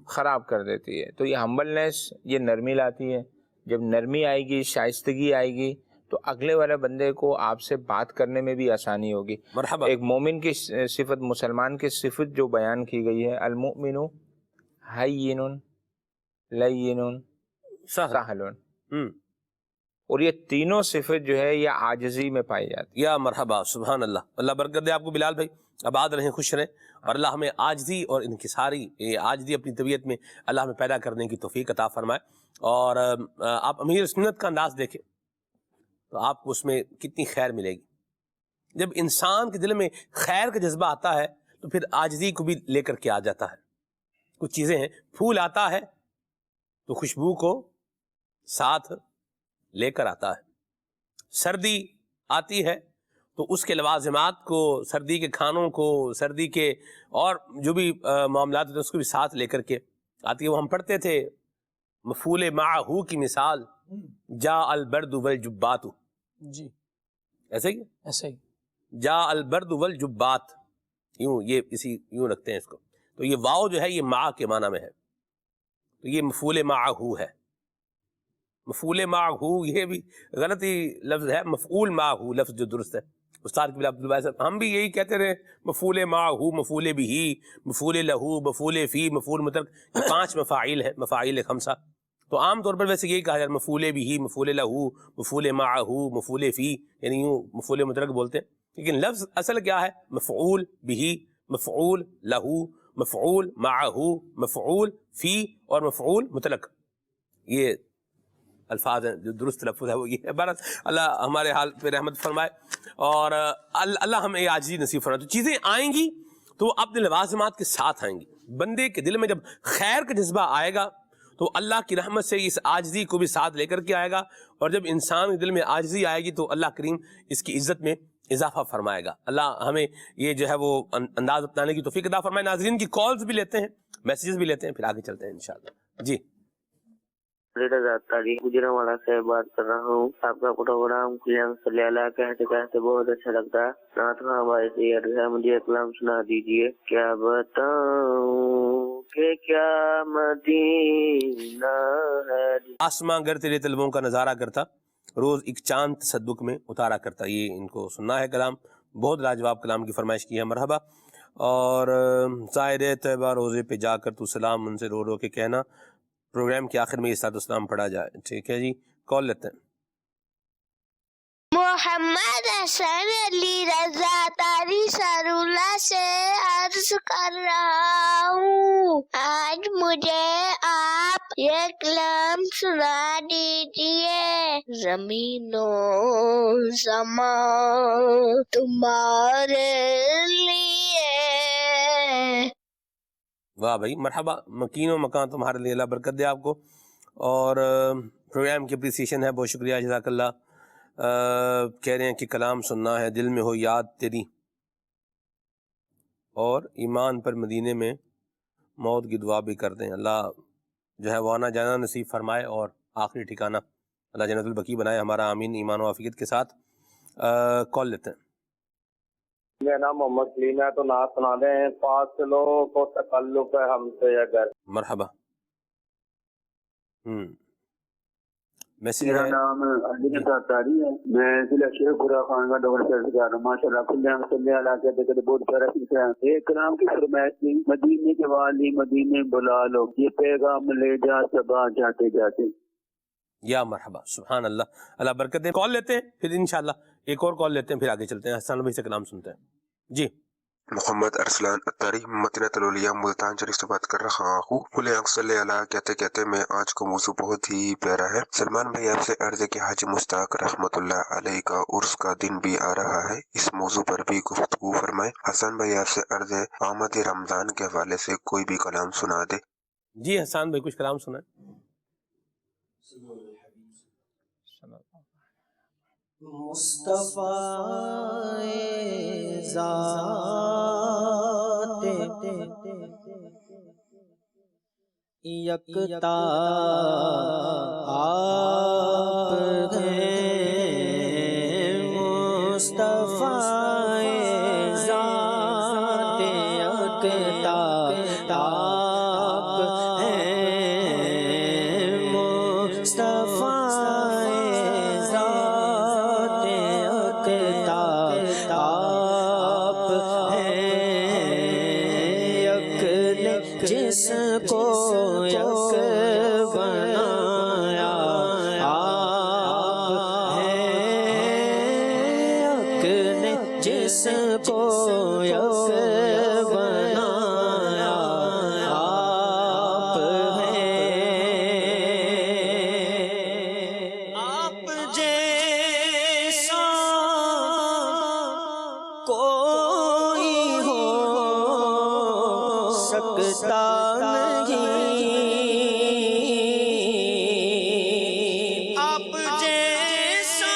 [SPEAKER 6] خراب کر دیتی ہے۔ تو یہ ہمبلنس یہ نرمی لاتی ہے۔ جب نرمی آئے گی، شائستگی آئے گی تو اگلے والے بندے کو آپ سے بات کرنے میں بھی آسانی ہوگی۔
[SPEAKER 2] مرحبا۔
[SPEAKER 6] ایک مومن کی صفت، مسلمان کی صفت جو بیان کی گئی ہے، المؤمن حیین لین سہل، اور یہ تینوں صفت جو ہے یہ عاجزی میں پائی جاتی ہے۔
[SPEAKER 2] یا مرحبا، سبحان اللہ، اللہ برکت دے آپ کو بلال بھائی، آباد رہیں، خوش رہیں، اور اللہ ہمیں عاجزی اور انکساری، عاجزی اپنی طبیعت میں اللہ ہمیں پیدا کرنے کی توفیق عطا فرمائے۔ اور آپ امیر سنت کا انداز دیکھیں تو آپ کو اس میں کتنی خیر ملے گی۔ جب انسان کے دل میں خیر کا جذبہ آتا ہے تو پھر عاجزی کو بھی لے کر کے آ جاتا ہے۔ کچھ چیزیں ہیں، پھول آتا ہے تو خوشبو کو ساتھ لے کر آتا ہے، سردی آتی ہے تو اس کے لوازمات کو، سردی کے کھانوں کو، سردی کے اور جو بھی معاملات ہوتے ہیں اس کو بھی ساتھ لے کر کے آتی ہے۔ وہ ہم پڑھتے تھے مفعول معہ کی مثال، جاء البرد والجبات،
[SPEAKER 1] جی
[SPEAKER 2] ایسے ہی
[SPEAKER 1] ایسے ہی،
[SPEAKER 2] جاء البرد والجبات، یوں یہ اسی یوں رکھتے ہیں اس کو، تو یہ واو جو ہے یہ مع کے معنی میں ہے، تو یہ مفعول معہ ہے۔ مفعول معہ یہ بھی غلطی لفظ ہے، مفعول معہ لفظ جو درست ہے۔ استاد قبلہ عبدالباری صاحب ہم بھی یہی کہتے رہے، مفعول معہ، مفعول بہ، مفعول لہ، مفعول فی، مفعول مطلق، یہ 5 مفاعیل ہے، مفاعیل 5۔ تو عام طور پر ویسے یہی کہا جاتا ہے مفعول بہ، مفعول لہ، مفعول معہ، مفعول فی، یعنی یوں مفعول مطلق بولتے ہیں، لیکن لفظ اصل کیا ہے؟ مفعول بہ، مفعول لہ، مفعول معہ، مفعول فی اور مفعول مطلق، یہ الفاظ ہیں جو درست لفظ ہے وہ یہ ہے۔ بہرحال اللہ ہمارے حال پہ رحمت فرمائے اور اللہ ہمیں عاجزی نصیب فرمائے۔ تو چیزیں آئیں گی تو وہ اپنے لوازمات کے ساتھ آئیں گی. بندے کے دل میں جب خیر کا جذبہ آئے گا تو اللہ کی رحمت سے اس عاجزی کو بھی ساتھ لے کر کے آئے گا, اور جب انسان کے دل میں عاجزی آئے گی تو اللہ کریم اس کی عزت میں اضافہ فرمائے گا. اللہ ہمیں یہ جو ہے وہ انداز اپنانے کی توفیق عطا فرمائے. ناظرین کی کالز بھی لیتے ہیں, میسیجز بھی لیتے ہیں, پھر آگے چلتے ہیں انشاءاللہ. جی
[SPEAKER 7] گجرانوالا سے بات کر رہا ہوں. آپ کا پروگرام صلی اللہ کہتے کہتے بہت اچھا لگتا ہے. نعت خواں بھائی سے عرض ہے مجھے کلام سنا دیجیے. کیا بتاؤں کہ کیا مدینہ ہے.
[SPEAKER 2] آسماں گر تیرے طلبوں کا نظارہ کرتا, روز ایک چاند تصدق میں اتارا کرتا. یہ ان کو سننا ہے کلام, بہت لاجواب کلام کی فرمائش کی ہے. مرحبا. اور ظاہر طیبہ روزے پہ جا کر تو سلام ان سے رو رو کے کہنا. پروگرام کے آخر میں یہ صلاۃ السلام پڑھا جائے. ٹھیک ہے جی, کال لیتے ہیں.
[SPEAKER 8] محمد حسن علی رضا تاری سرولہ سے عرض کر رہا ہوں. آج مجھے آپ یہ کلام سنا دیجیے. زمین و زمان تمہارے لیے.
[SPEAKER 2] واہ بھائی, مرحبا. مکین و مکان تمہارے لیے, اللہ برکت دے آپ کو. اور پروگرام کی اپریسیشن ہے, بہت شکریہ, جزاک اللہ. کہہ رہے ہیں کہ کلام سننا ہے, دل میں ہو یاد تیری, اور ایمان پر مدینے میں موت کی دعا بھی کرتے ہیں. اللہ جو ہے وہ آنا جانا نصیب فرمائے اور آخری ٹھکانہ اللہ جنت البقیع بنائے ہمارا, آمین, ایمان و عافیت کے ساتھ. کال لیتے ہیں.
[SPEAKER 9] میرا نام محمد سلیم ہے, تو نعت سنا دیں. فاصلوں کو تکلف ہے ہم سے اگر.
[SPEAKER 2] مرحبا. میسیج
[SPEAKER 10] میرا
[SPEAKER 2] ہے.
[SPEAKER 10] نام علی اتاری ہے, میں ضلع شیخ پورہ خان کا ڈاکٹر سے جا رہا ہوں. ماشاء اللہ کل صلی اللہ کہتے کہتے بہت پیارا سلسلہ ہے. ایک کلام کی فرمائش تھی, مدینے کے والی مدینے بلا لو, یہ پیغام لے جا صبا جاتے جاتے.
[SPEAKER 2] یا مرحبا, سبحان اللہ, اللہ برکت دے. کال لیتے ہیں, پھر انشاءاللہ ایک اور کال لیتے ہیں, پھر آگے چلتے ہیں. حسن بھائی سے کلام سنتے ہیں. جی
[SPEAKER 11] محمد ارسلان اتاری مدینہ الاولیاء ملتان شریف سے بات کر رہا ہوں. کھلے صلی اللہ کہتے کہتے میں آج کا موضوع بہت ہی پیارا ہے. سلمان بھائی آپ سے عرض ہے کہ حاجی مشتاق رحمت اللہ علیہ کا عرس کا دن بھی آ رہا ہے, اس موضوع پر بھی گفتگو فرمائے. حسن بھائی آپ سے عرض ہے آمد رمضان کے حوالے سے کوئی بھی کلام سنا دے.
[SPEAKER 2] جی حسان بھائی کچھ کلام سنائیں.
[SPEAKER 3] مصطفیٰ ذات یکتا آپ ہیں. مصطفیٰ ذات یکتا آپ ہیں. مصطفیٰ جس کو یک بنایا آپ ہیں. یک نے جس کو یک بنایا آپ ہیں. آپ جیسا کوئی ہو سکتا نہیں. آپ جیسا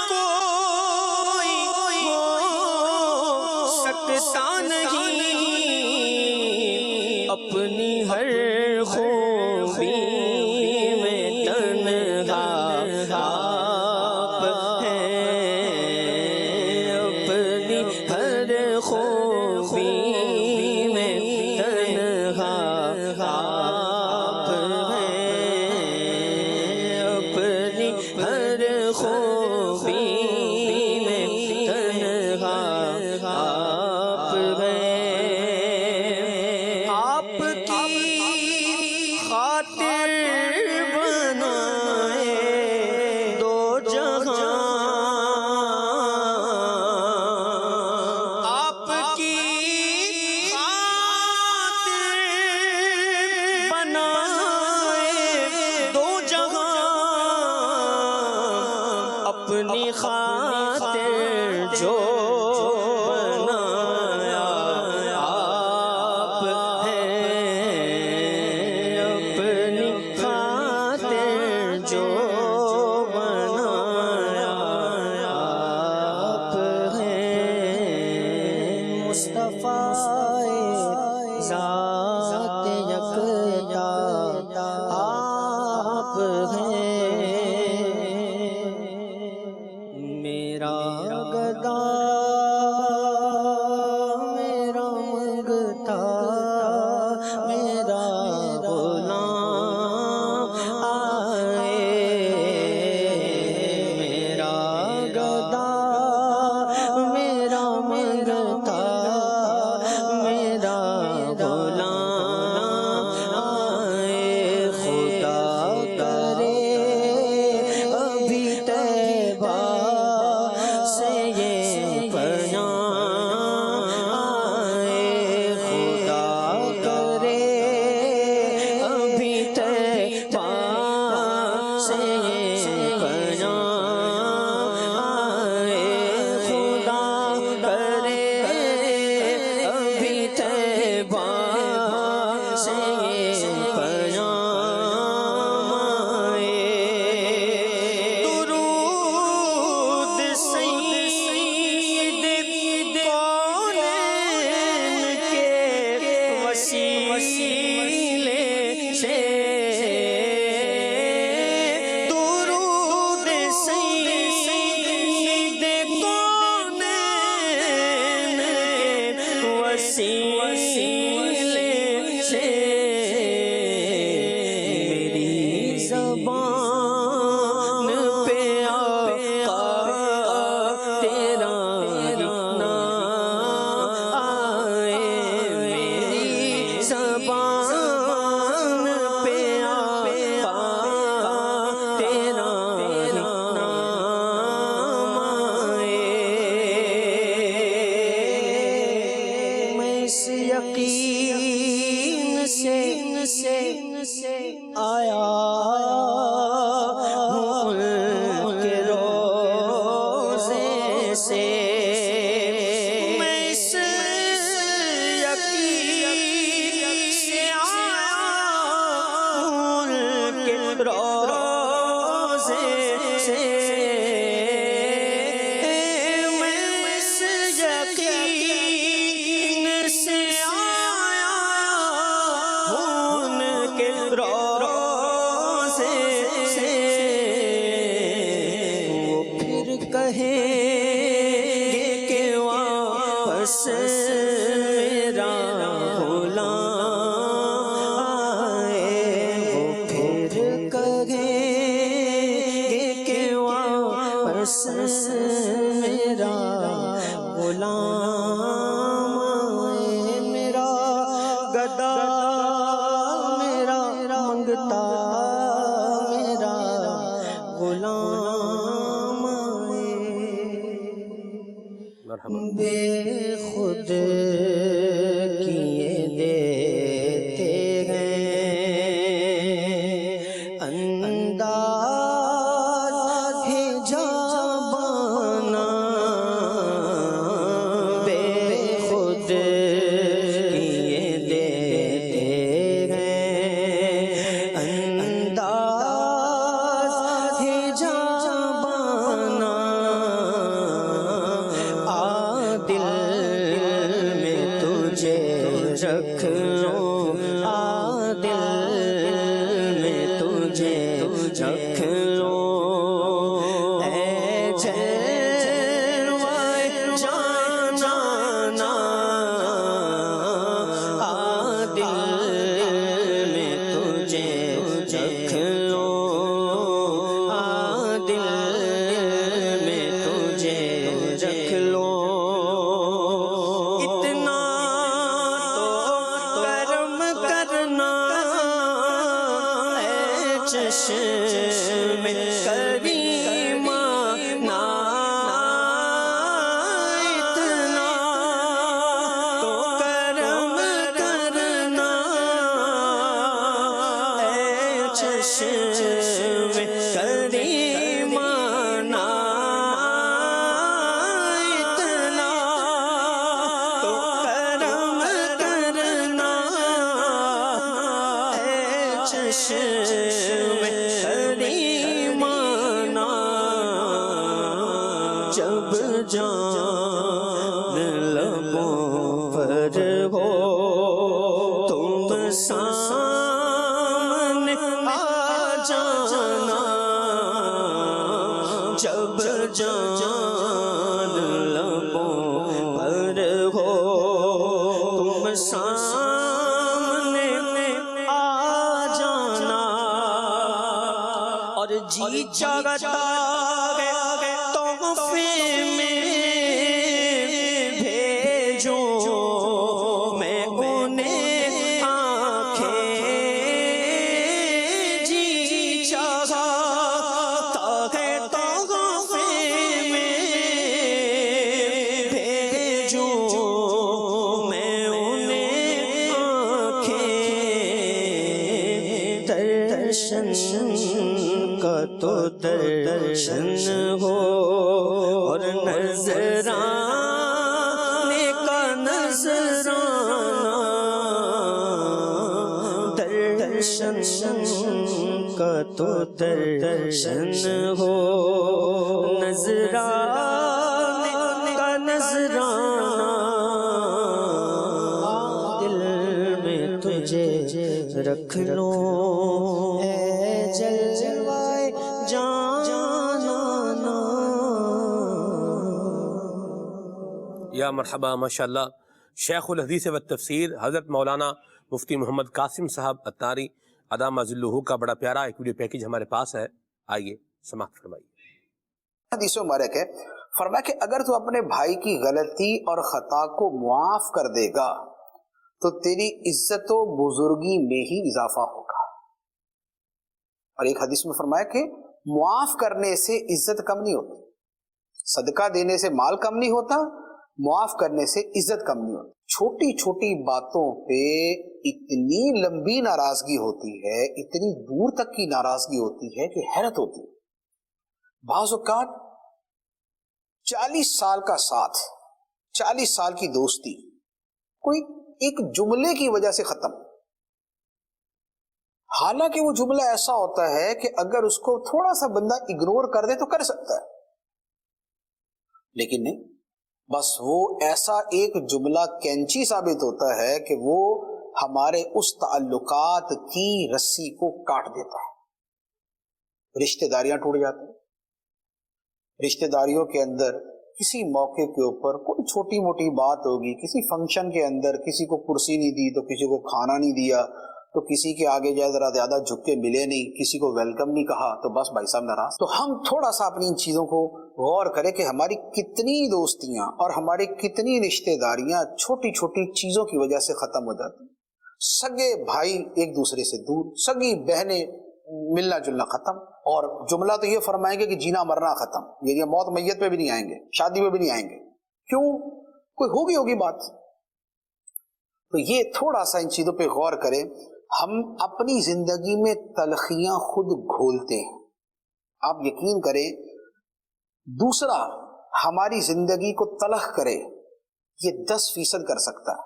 [SPEAKER 3] کوئی ہو سکتا نہیں. اپنی ہر خوبی میں تنہا آپ ہیں. اپنی ہر خوبی آپ کی گدا میرا منگتا میرا غلام آئے، میرا گدا میرا منگتا میرا غلام آئے، خدا کرے ابھی طیبہ سے یہ پیام آئے، خدا کرے ابھی طیبہ سے یہ پیام آئے، خدا کرے ابھی طیبہ سے یہ پیام آئے، درود سید کونین کے وسیلے سے، درود سید کونین کے وسیلے سے، میری زبان پہ آقا تیرا نام آئے، میری زبان پہ آقا تیرا نام آئے، میں اس یقین سے آیا ہوں ان کے روزے سے، میں اس یقین سے آیا ہوں ان کے روزے سے، میں اس یقین سے آیا ہوں ان کے روزے سے، وہ پھر کہیں گے کہ واپس میرا غلام آئے، وہ پھر کہیں گے کہ واپس میرا غلام آئے، میرا گدا میرا منگتا میرا غلام آئے، بے خود کیے دیتے ہیں انداز ہے جابانا، بے خود کیے دیتے ہیں انداز ہے جابانا، دل میں تجھے رکھ لوں، دل میں تجھے رکھ لوں، اے جلوائے جانانا، دل میں تجھے رکھ لوں، دل میں تجھے رکھ لوں، اتنا تو کرم کرنا اے چشم کریمہ نا، اتنا تو کرم کرنا اے چشم کریمہ نا، اتنا تو کرم کرنا اے چشم کریمہ نا، جب جان لبوں پر ہو تم سامنے آ جانا، جب جان جی چاہتا ہے تحفے میں بھیجوں میں انہیں آنکھیں، جی چاہتا ہے تحفے میں بھیجوں میں انہیں آنکھیں، درشن کا تو درشن ہو اور نظرانے کا نظرانہ، درشن کا تو درشن ہو نظرانے کا نظرانہ، دل میں تجھے رکھ لوں اے جلوائے جانانا۔
[SPEAKER 2] یا مرحبا، ماشاءاللہ۔ شیخ الحدیث و تفسیر حضرت مولانا مفتی محمد قاسم صاحب اتاری ادامہ ذلہ کا بڑا پیارا ایک ویڈیو پیکیج ہمارے پاس ہے، آئیے سماعت فرمائیے۔
[SPEAKER 12] حدیث مبارک ہے، فرمایا کہ اگر تو اپنے بھائی کی غلطی اور خطا کو معاف کر دے گا تو تیری عزت و بزرگی میں ہی اضافہ ہوگا۔ اور ایک حدیث میں فرمایا کہ معاف کرنے سے عزت کم نہیں ہوتی، صدقہ دینے سے مال کم نہیں ہوتا، معاف کرنے سے عزت کم نہیں ہوتی۔ چھوٹی چھوٹی باتوں پہ اتنی لمبی ناراضگی ہوتی ہے، اتنی دور تک کی ناراضگی ہوتی ہے کہ حیرت ہوتی ہے۔ بعض اوقات 40 سال کا ساتھ، 40 سال کی دوستی کوئی ایک جملے کی وجہ سے ختم، حالانکہ وہ جملہ ایسا ہوتا ہے کہ اگر اس کو تھوڑا سا بندہ اگنور کر دے تو کر سکتا ہے، لیکن نہیں، بس وہ ایسا ایک جملہ کینچی ثابت ہوتا ہے کہ وہ ہمارے اس تعلقات کی رسی کو کاٹ دیتا ہے۔ رشتہ داریاں ٹوٹ جاتی ہیں، رشتہ داریوں کے اندر کسی موقع کے اوپر کوئی چھوٹی موٹی بات ہوگی، کسی فنکشن کے اندر کسی کو کرسی نہیں دی تو کسی کو کھانا نہیں دیا، تو کسی کے آگے جائے ذرا زیادہ جھک کے ملے نہیں، کسی کو ویلکم نہیں کہا، تو بس بھائی صاحب ناراض۔ تو ہم تھوڑا سا اپنی ان چیزوں کو غور کریں کہ ہماری کتنی دوستیاں اور ہماری کتنی رشتہ داریاں چھوٹی چھوٹی چیزوں کی وجہ سے ختم ہو جاتی ہیں۔ سگے بھائی ایک دوسرے سے دور، سگی بہنیں ملنا جلنا ختم، اور جملہ تو یہ فرمائیں گے کہ جینا مرنا ختم، یہ موت میت پہ بھی نہیں آئیں گے، شادی پہ بھی نہیں آئیں گے، کیوں؟ کوئی ہوگی بات۔ تو یہ تھوڑا سا ان چیزوں پہ غور کریں۔ ہم اپنی زندگی میں تلخیاں خود گھولتے ہیں، آپ یقین کریں دوسرا ہماری زندگی کو تلخ کرے یہ 10% کر سکتا ہے،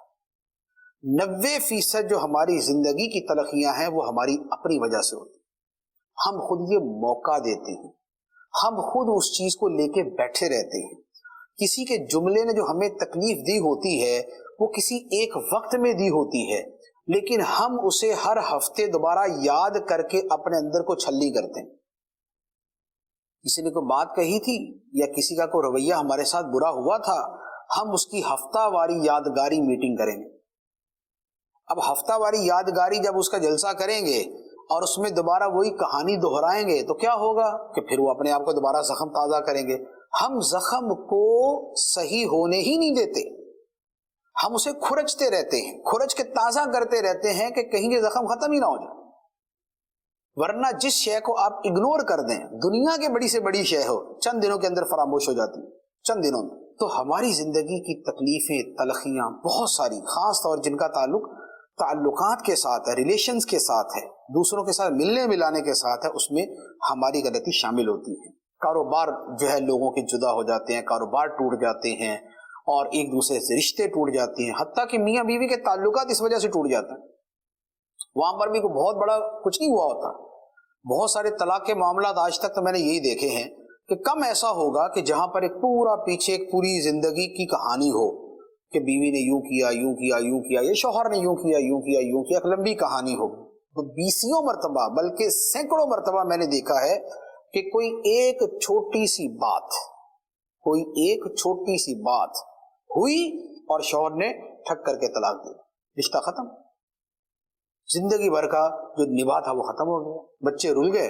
[SPEAKER 12] 90% جو ہماری زندگی کی تلخیاں ہیں وہ ہماری اپنی وجہ سے ہوتی ہیں۔ ہم خود یہ موقع دیتے ہیں، ہم خود اس چیز کو لے کے بیٹھے رہتے ہیں۔ کسی کے جملے نے جو ہمیں تکلیف دی ہوتی ہے وہ کسی ایک وقت میں دی ہوتی ہے، لیکن ہم اسے ہر ہفتے دوبارہ یاد کر کے اپنے اندر کو چھلی کرتے ہیں۔ کسی نے کوئی بات کہی تھی یا کسی کا کوئی رویہ ہمارے ساتھ برا ہوا تھا، ہم اس کی ہفتہ واری یادگاری میٹنگ کریں گے۔ اب ہفتہ واری یادگاری جب اس کا جلسہ کریں گے اور اس میں دوبارہ وہی کہانی دہرائیں گے تو کیا ہوگا کہ پھر وہ اپنے آپ کو دوبارہ زخم تازہ کریں گے۔ ہم زخم کو صحیح ہونے ہی نہیں دیتے، ہم اسے کھرچتے رہتے ہیں، کھرچ کے تازہ کرتے رہتے ہیں کہ کہیں یہ زخم ختم ہی نہ ہو جائے۔ ورنہ جس شے کو آپ اگنور کر دیں، دنیا کے بڑی سے بڑی شے ہو، چند دنوں کے اندر فراموش ہو جاتی، چند دنوں میں۔ تو ہماری زندگی کی تکلیفیں، تلخیاں بہت ساری، خاص طور جن کا تعلقات کے ساتھ ہے، ریلیشنز کے ساتھ ہے، دوسروں کے ساتھ ملنے ملانے کے ساتھ ہے، اس میں ہماری غلطی شامل ہوتی ہے۔ کاروبار جو ہے لوگوں کے جدا ہو جاتے ہیں، کاروبار ٹوٹ جاتے ہیں، اور ایک دوسرے سے رشتے ٹوٹ جاتے ہیں، حتیٰ کہ میاں بیوی کے تعلقات اس وجہ سے ٹوٹ جاتے ہیں۔ وہاں پر بھی کوئی بہت بڑا کچھ نہیں ہوا ہوتا۔ بہت سارے طلاق کے معاملات آج تک تو میں نے یہی دیکھے ہیں کہ کم ایسا ہوگا کہ جہاں پر ایک پورا پیچھے ایک پوری زندگی کی کہانی ہو کہ بیوی نے یوں کیا، یوں کیا، یوں کیا، یہ شوہر نے یوں کیا، یوں کیا، یوں کیا، ایک لمبی کہانی ہو۔ تو 20 مرتبہ بلکہ سینکڑوں مرتبہ میں نے دیکھا ہے کہ کوئی ایک چھوٹی سی بات ہوئی اور شوہر نے ٹھک کر کے طلاق دی، رشتہ ختم، زندگی بھر کا جو نبھا تھا وہ ختم ہو گیا، بچے رل گئے،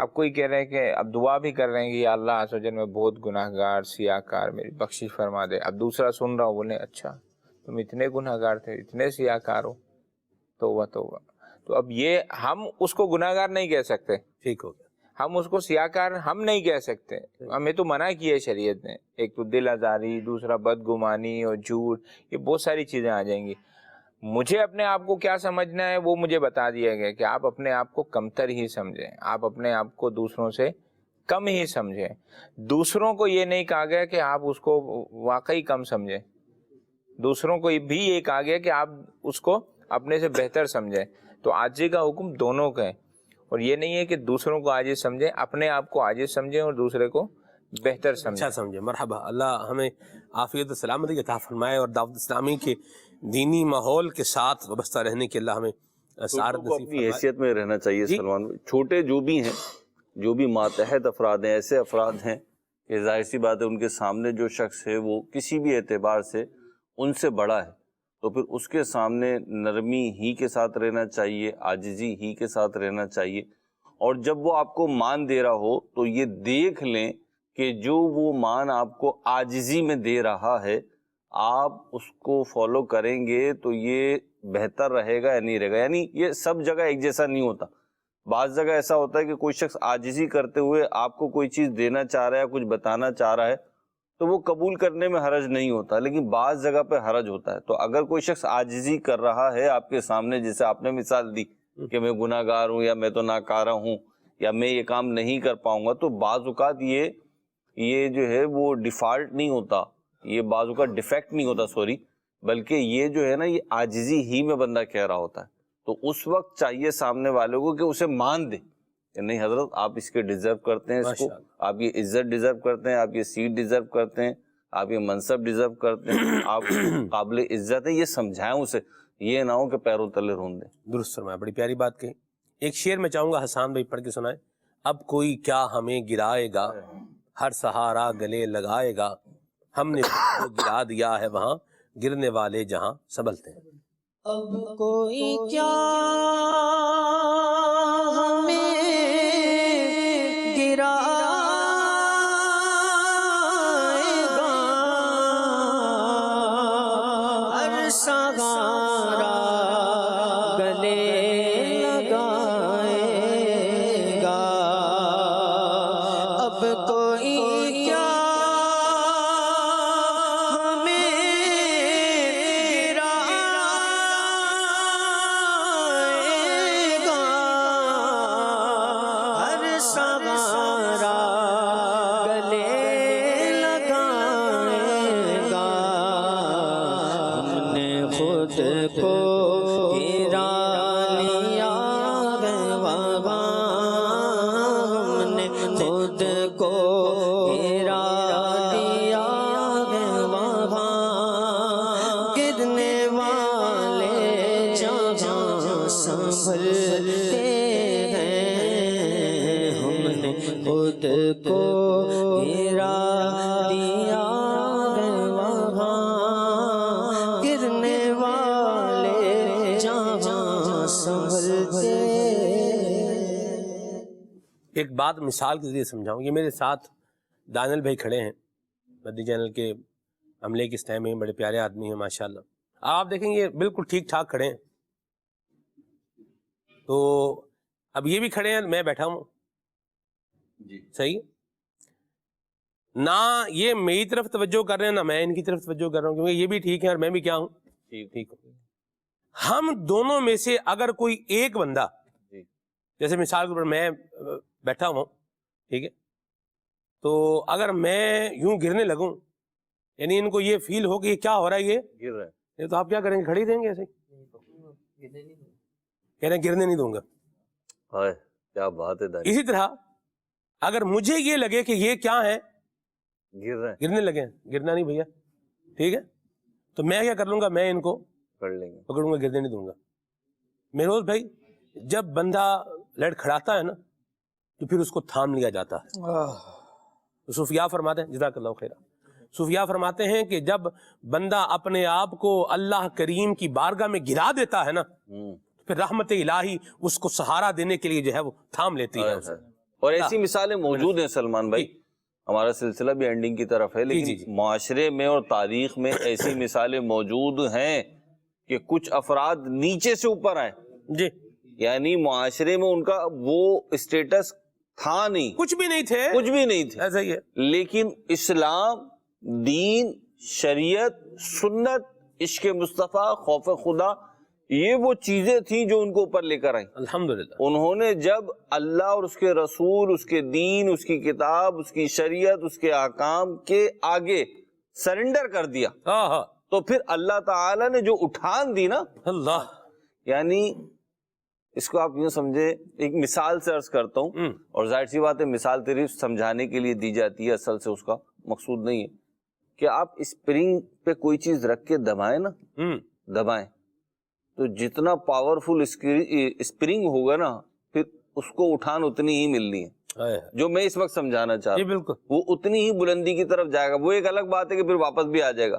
[SPEAKER 6] اب کوئی کہہ رہے ہیں کہ اب دعا بھی کر رہے ہیں کہ یا اللہ عز و جل میں بہت گناہ گار سیاہ کار میری بخشش فرما دے. اب دوسرا سن رہا ہوں بولے اچھا تم اتنے گناہ گار تھے اتنے سیاہ کار ہو توبہ توبہ. تو اب یہ ہم اس کو گناہ گار نہیں کہہ سکتے,
[SPEAKER 2] ٹھیک ہو گیا,
[SPEAKER 6] ہم اس کو سیاہ کار ہم نہیں کہہ سکتے, ہمیں تو منع کی ہے شریعت نے. ایک تو دل آزاری, دوسرا بدگمانی اور جھوٹ, یہ بہت ساری چیزیں آ جائیں گی. مجھے اپنے آپ کو کیا سمجھنا ہے وہ مجھے بتا دیا گیا کہ آپ اپنے آپ کو کمتر ہی سمجھیں, آپ اپنے آپ کو دوسروں سے کم ہی سمجھیں. دوسروں کو یہ نہیں کہا گیا کہ آپ اس کو واقعی کم سمجھیں, دوسروں کو بھی یہ کہا گیا کہ آپ اس کو اپنے سے بہتر سمجھیں. تو عاجزی کا حکم دونوں کا ہے, اور یہ نہیں ہے کہ دوسروں کو عاجز سمجھیں, اپنے آپ کو عاجز سمجھیں اور دوسرے کو بہتر سمجھیں.
[SPEAKER 2] اچھا سمجھے. مرحبا, اللہ ہمیں عافیت و سلامتی عطا فرمائے اور دعوت اسلامی کے دینی ماحول کے ساتھ وابستہ رہنے کے اللہ ہمیں سعادت نصیب
[SPEAKER 5] اپنی
[SPEAKER 2] فرمائے.
[SPEAKER 5] حیثیت میں رہنا چاہیے سلمان بھائی. چھوٹے جو بھی ہیں, جو بھی ماتحت افراد ہیں, ایسے افراد ہیں کہ ظاہر سی بات ہے ان کے سامنے جو شخص ہے وہ کسی بھی اعتبار سے ان سے بڑا ہے, تو پھر اس کے سامنے نرمی ہی کے ساتھ رہنا چاہیے, عاجزی ہی کے ساتھ رہنا چاہیے. اور جب وہ آپ کو مان دے رہا ہو تو یہ دیکھ لیں کہ جو وہ مان آپ کو عاجزی میں دے رہا ہے آپ اس کو فالو کریں گے تو یہ بہتر رہے گا یا نہیں رہے گا. یعنی یہ سب جگہ ایک جیسا نہیں ہوتا. بعض جگہ ایسا ہوتا ہے کہ کوئی شخص عاجزی کرتے ہوئے آپ کو کوئی چیز دینا چاہ رہا ہے, کچھ بتانا چاہ رہا ہے, تو وہ قبول کرنے میں حرج نہیں ہوتا, لیکن بعض جگہ پہ حرج ہوتا ہے. تو اگر کوئی شخص عاجزی کر رہا ہے آپ کے سامنے, جیسے آپ نے مثال دی کہ میں گناہ گار ہوں یا میں تو ناکارہ ہوں یا میں یہ کام نہیں کر پاؤں گا, تو بعض اوقات یہ جو ہے وہ ڈیفالٹ نہیں ہوتا, یہ بعض اوقات ڈیفیکٹ نہیں ہوتا, سوری, بلکہ یہ جو ہے نا یہ عاجزی ہی میں بندہ کہہ رہا ہوتا ہے. تو اس وقت چاہیے سامنے والوں کو کہ اسے مان دے کہ نہیں حضرت آپ اس کے ڈیزرو کرتے ہیں, اس کو آپ یہ عزت ڈیزرو کرتے ہیں, آپ یہ سیٹ ڈیزرو کرتے ہیں, آپ یہ منصب ڈیزرو کرتے ہیں, آپ قابل عزت ہے, یہ سمجھائیں اسے, یہ نہ ہو کہ پیروں تلے رون دیں.
[SPEAKER 2] درست فرمایا, بڑی پیاری بات کہی. ایک شعر میں چاہوں گا حسان بھائی پڑھ کے سنائیں. اب کوئی کیا ہمیں گرائے گا, ہر سہارا گلے لگائے گا, ہم نے گرا دیا ہے وہاں گرنے والے جہاں سنبھلتے ہیں.
[SPEAKER 3] اب کوئی کیا ہمیں گرائے گا, ہر سہارا گلے لگائے گا. اب کوئی کیا خود کو گرا دیا وہاں گرنے والے جہاں سنبھلتے.
[SPEAKER 2] ایک بات مثال کے ذریعے سمجھاؤں. یہ میرے ساتھ دانل بھائی کھڑے ہیں, مدنی چینل کے عملے کے سطح میں, بڑے پیارے آدمی ہیں ماشاءاللہ. آپ دیکھیں گے بالکل ٹھیک ٹھاک کھڑے ہیں. تو اب یہ بھی کھڑے ہیں, میں بیٹھا ہوں جی, صحیح نہ یہ میری طرف توجہ کر رہے ہیں نہ میں ان کی طرف توجہ کر رہا ہوں, کیونکہ یہ بھی ٹھیک ہے اور میں بھی کیا ہوں ٹھیک ہوں. ہم دونوں میں سے اگر کوئی ایک بندہ, جیسے مثال کے طور پر میں بیٹھا ہوں, ٹھیک ہے, تو اگر میں یوں گرنے لگوں, یعنی ان کو یہ فیل ہو کہ یہ کیا ہو رہا ہے, یہ گر رہا ہے, تو آپ کیا کریں گے, کھڑی دیں گے ایسے, کہہ رہے ہیں گرنے نہیں دوں گا.
[SPEAKER 5] کیا بات ہے.
[SPEAKER 2] اسی طرح اگر مجھے یہ لگے کہ یہ کیا ہے, گرنے لگے, گرنا نہیں بھیا, ٹھیک ہے, تو میں کیا کر لوں گا, میں ان کو پکڑوں گا, گرنے نہیں دوں گا. میروز بھائی جب بندہ لڑ کھڑاتا ہے نا تو پھر اس کو تھام لیا جاتا ہے. صوفیاء فرماتے ہیں, جزاک اللہ خیر, صوفیاء فرماتے ہیں کہ جب بندہ اپنے آپ کو اللہ کریم کی بارگاہ میں گرا دیتا ہے نا, پھر رحمت الہی اس کو سہارا دینے کے لیے جو ہے وہ تھام لیتی ہے.
[SPEAKER 5] اور ایسی مثالیں موجود ہیں سلمان بھائی. ہمارا سلسلہ بھی اینڈنگ کی طرف ہے، لیکن معاشرے میں اور تاریخ میں ایسی مثالیں موجود ہیں کہ کچھ افراد نیچے سے اوپر آئے.
[SPEAKER 2] جی،
[SPEAKER 5] یعنی معاشرے میں ان کا وہ اسٹیٹس تھا نہیں،
[SPEAKER 2] کچھ بھی نہیں تھے،
[SPEAKER 5] کچھ بھی نہیں تھے،
[SPEAKER 2] ایسا ہی ہے.
[SPEAKER 5] لیکن اسلام، دین، شریعت، سنت، عشق مصطفیٰ، خوف خدا، یہ وہ چیزیں تھیں جو ان کو اوپر لے کر آئیں.
[SPEAKER 2] الحمدللہ
[SPEAKER 5] انہوں نے جب اللہ اور اس کے رسول، اس کے دین، اس کی کتاب، اس کی شریعت، اس کے احکام کے آگے سرنڈر کر دیا، تو پھر اللہ تعالی نے جو اٹھان دی نا،
[SPEAKER 2] اللہ،
[SPEAKER 5] یعنی اس کو آپ یوں سمجھے، ایک مثال سے عرض کرتا ہوں، اور ظاہر سی بات ہے مثال صرف سمجھانے کے لیے دی جاتی ہے، اصل سے اس کا مقصود نہیں ہے کہ آپ اسپرنگ پہ کوئی چیز رکھ کے دبائیں نا، دبائیں تو جتنا پاورفل اسپرنگ ہوگا نا، پھر اس کو اٹھان اتنی ہی ملنی ہے. جو میں اس وقت سمجھانا چاہ رہا ہوں، وہ اتنی ہی بلندی کی طرف جائے گا. وہ ایک الگ بات ہے کہ پھر واپس بھی آ جائے گا،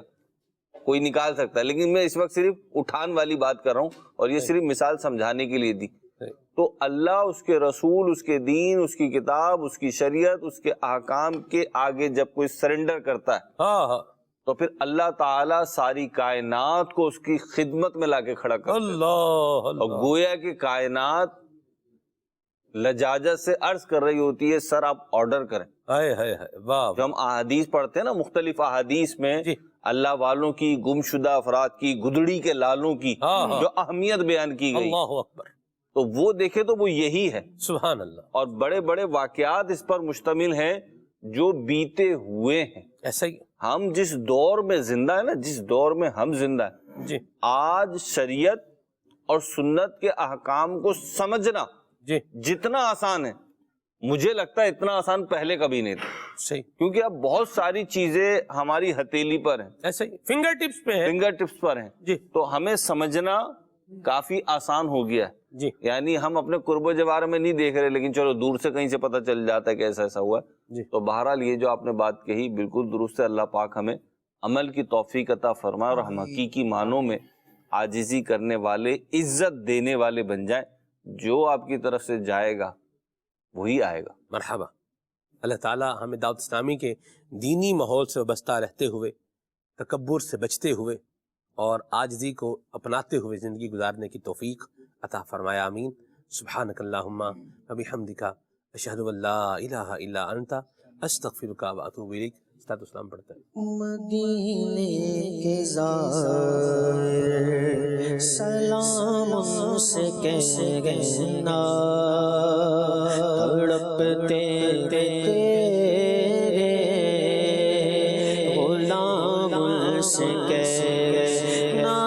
[SPEAKER 5] کوئی نکال سکتا ہے، لیکن میں اس وقت صرف اٹھان والی بات کر رہا ہوں، اور یہ صرف مثال سمجھانے کے لیے دی. تو اللہ، اس کے رسول، اس کے دین، اس کی کتاب، اس کی شریعت، اس کے احکام کے آگے جب کوئی سرنڈر کرتا ہے تو پھر اللہ تعالیٰ ساری کائنات کو اس کی خدمت میں لا کے کھڑا کرتا ہے.
[SPEAKER 2] اللہ،
[SPEAKER 5] اور گویا کہ کائنات لجاجت سے عرض کر رہی ہوتی ہے، سر آپ آرڈر کریں. جو ہم احادیث پڑھتے ہیں نا، مختلف احادیث میں اللہ والوں کی، گم شدہ افراد کی، گدڑی کے لالوں کی جو اہمیت بیان کی گئی،
[SPEAKER 2] اللہ اکبر،
[SPEAKER 5] تو وہ دیکھے تو وہ یہی ہے.
[SPEAKER 2] سبحان اللہ.
[SPEAKER 5] اور بڑے بڑے واقعات اس پر مشتمل ہیں جو بیتے ہوئے ہیں.
[SPEAKER 2] ایسا ہی
[SPEAKER 5] ہم جس دور میں زندہ ہیں نا، جس دور میں ہم زندہ ہیں،
[SPEAKER 2] جی،
[SPEAKER 5] آج شریعت اور سنت کے احکام کو سمجھنا
[SPEAKER 2] جی
[SPEAKER 5] جتنا آسان ہے، مجھے لگتا ہے اتنا آسان پہلے کبھی نہیں تھا.
[SPEAKER 2] صحیح،
[SPEAKER 5] کیونکہ اب بہت ساری چیزیں ہماری ہتھیلی پر ہیں،
[SPEAKER 2] ایسا ہی فنگر ٹپس پہ ہے،
[SPEAKER 5] فنگر ٹپس پر ہیں.
[SPEAKER 2] جی،
[SPEAKER 5] تو ہمیں سمجھنا کافی آسان ہو گیا ہے.
[SPEAKER 2] جی،
[SPEAKER 5] یعنی ہم اپنے قرب و جوار میں نہیں دیکھ رہے، لیکن چلو دور سے کہیں سے پتہ چل جاتا ہے کہ ایسا ایسا ہوا ہے.
[SPEAKER 2] جی.
[SPEAKER 5] تو بہرحال یہ جو آپ نے بات کہی بالکل درست ہے. اللہ پاک ہمیں عمل کی توفیق عطا فرمائے اور ہم حقیقی معنوں میں عاجزی کرنے والے، عزت دینے والے بن جائیں. جو آپ کی طرف سے جائے گا وہی آئے گا.
[SPEAKER 2] مرحبا. اللہ تعالیٰ ہمیں دعوت اسلامی کے دینی ماحول سے وابستہ رہتے ہوئے، تکبر سے بچتے ہوئے اور عاجزی کو اپناتے ہوئے زندگی گزارنے کی توفیق عطا فرمایا. آمین. سبحانک اللہم وبحمدک، اشہد ان لا الہ الا انت، استغفرک و اتوب الیک. استاد اسلام پڑھتا ہے.
[SPEAKER 3] مدینے کے زائر سلام ان سے کہنا، تڑپتے تیرے غلام ان سے کہنا،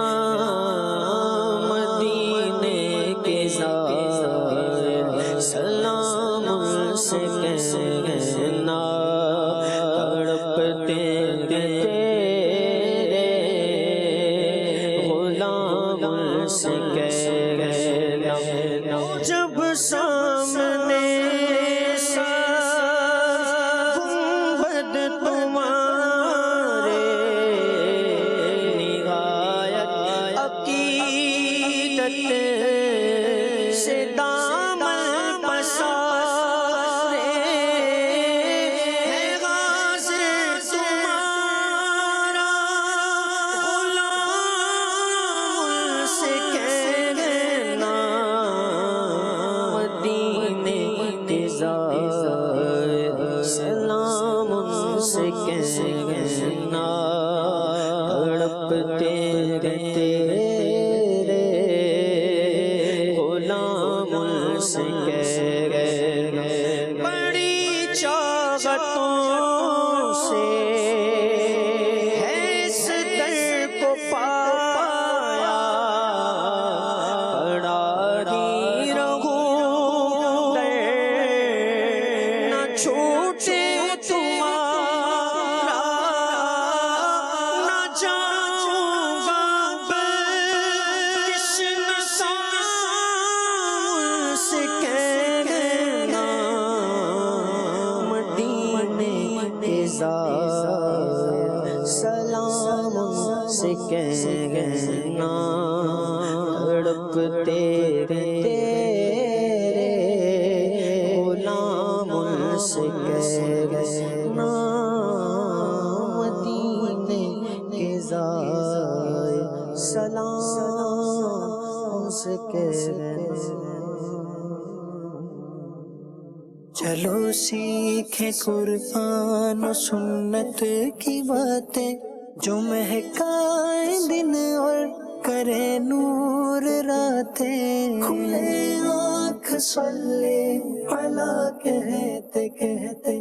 [SPEAKER 3] مدینے کے زائر سلام ان سے کہنا، تڑپتے تیرے غلام سے کہنا. جب سامنے گنبد تمہارے، نہایت عقیدت سے دامن پسارے، ہے غازی تمہارا غلام سے کہنا، مدینے کے زائر سلام سے کہنا، تڑپتے تیرے غلام سے کہنا. بڑی چاہتوں سے ہے اس در کو پایا، پڑا ہی رہوں در نہ چھوٹے تمہارا، نہ جاؤں گا کس نسام سے کہنا، مدینے کے زائر سلام سے کہنا، تڑپتے تیرے غلام سلام اس کے چلو سیکھیں قرآن و سنت کی باتیں جو مہکائیں دن اور کرے نور راتیں کھلے آنکھ صلی علی کہتے کہتے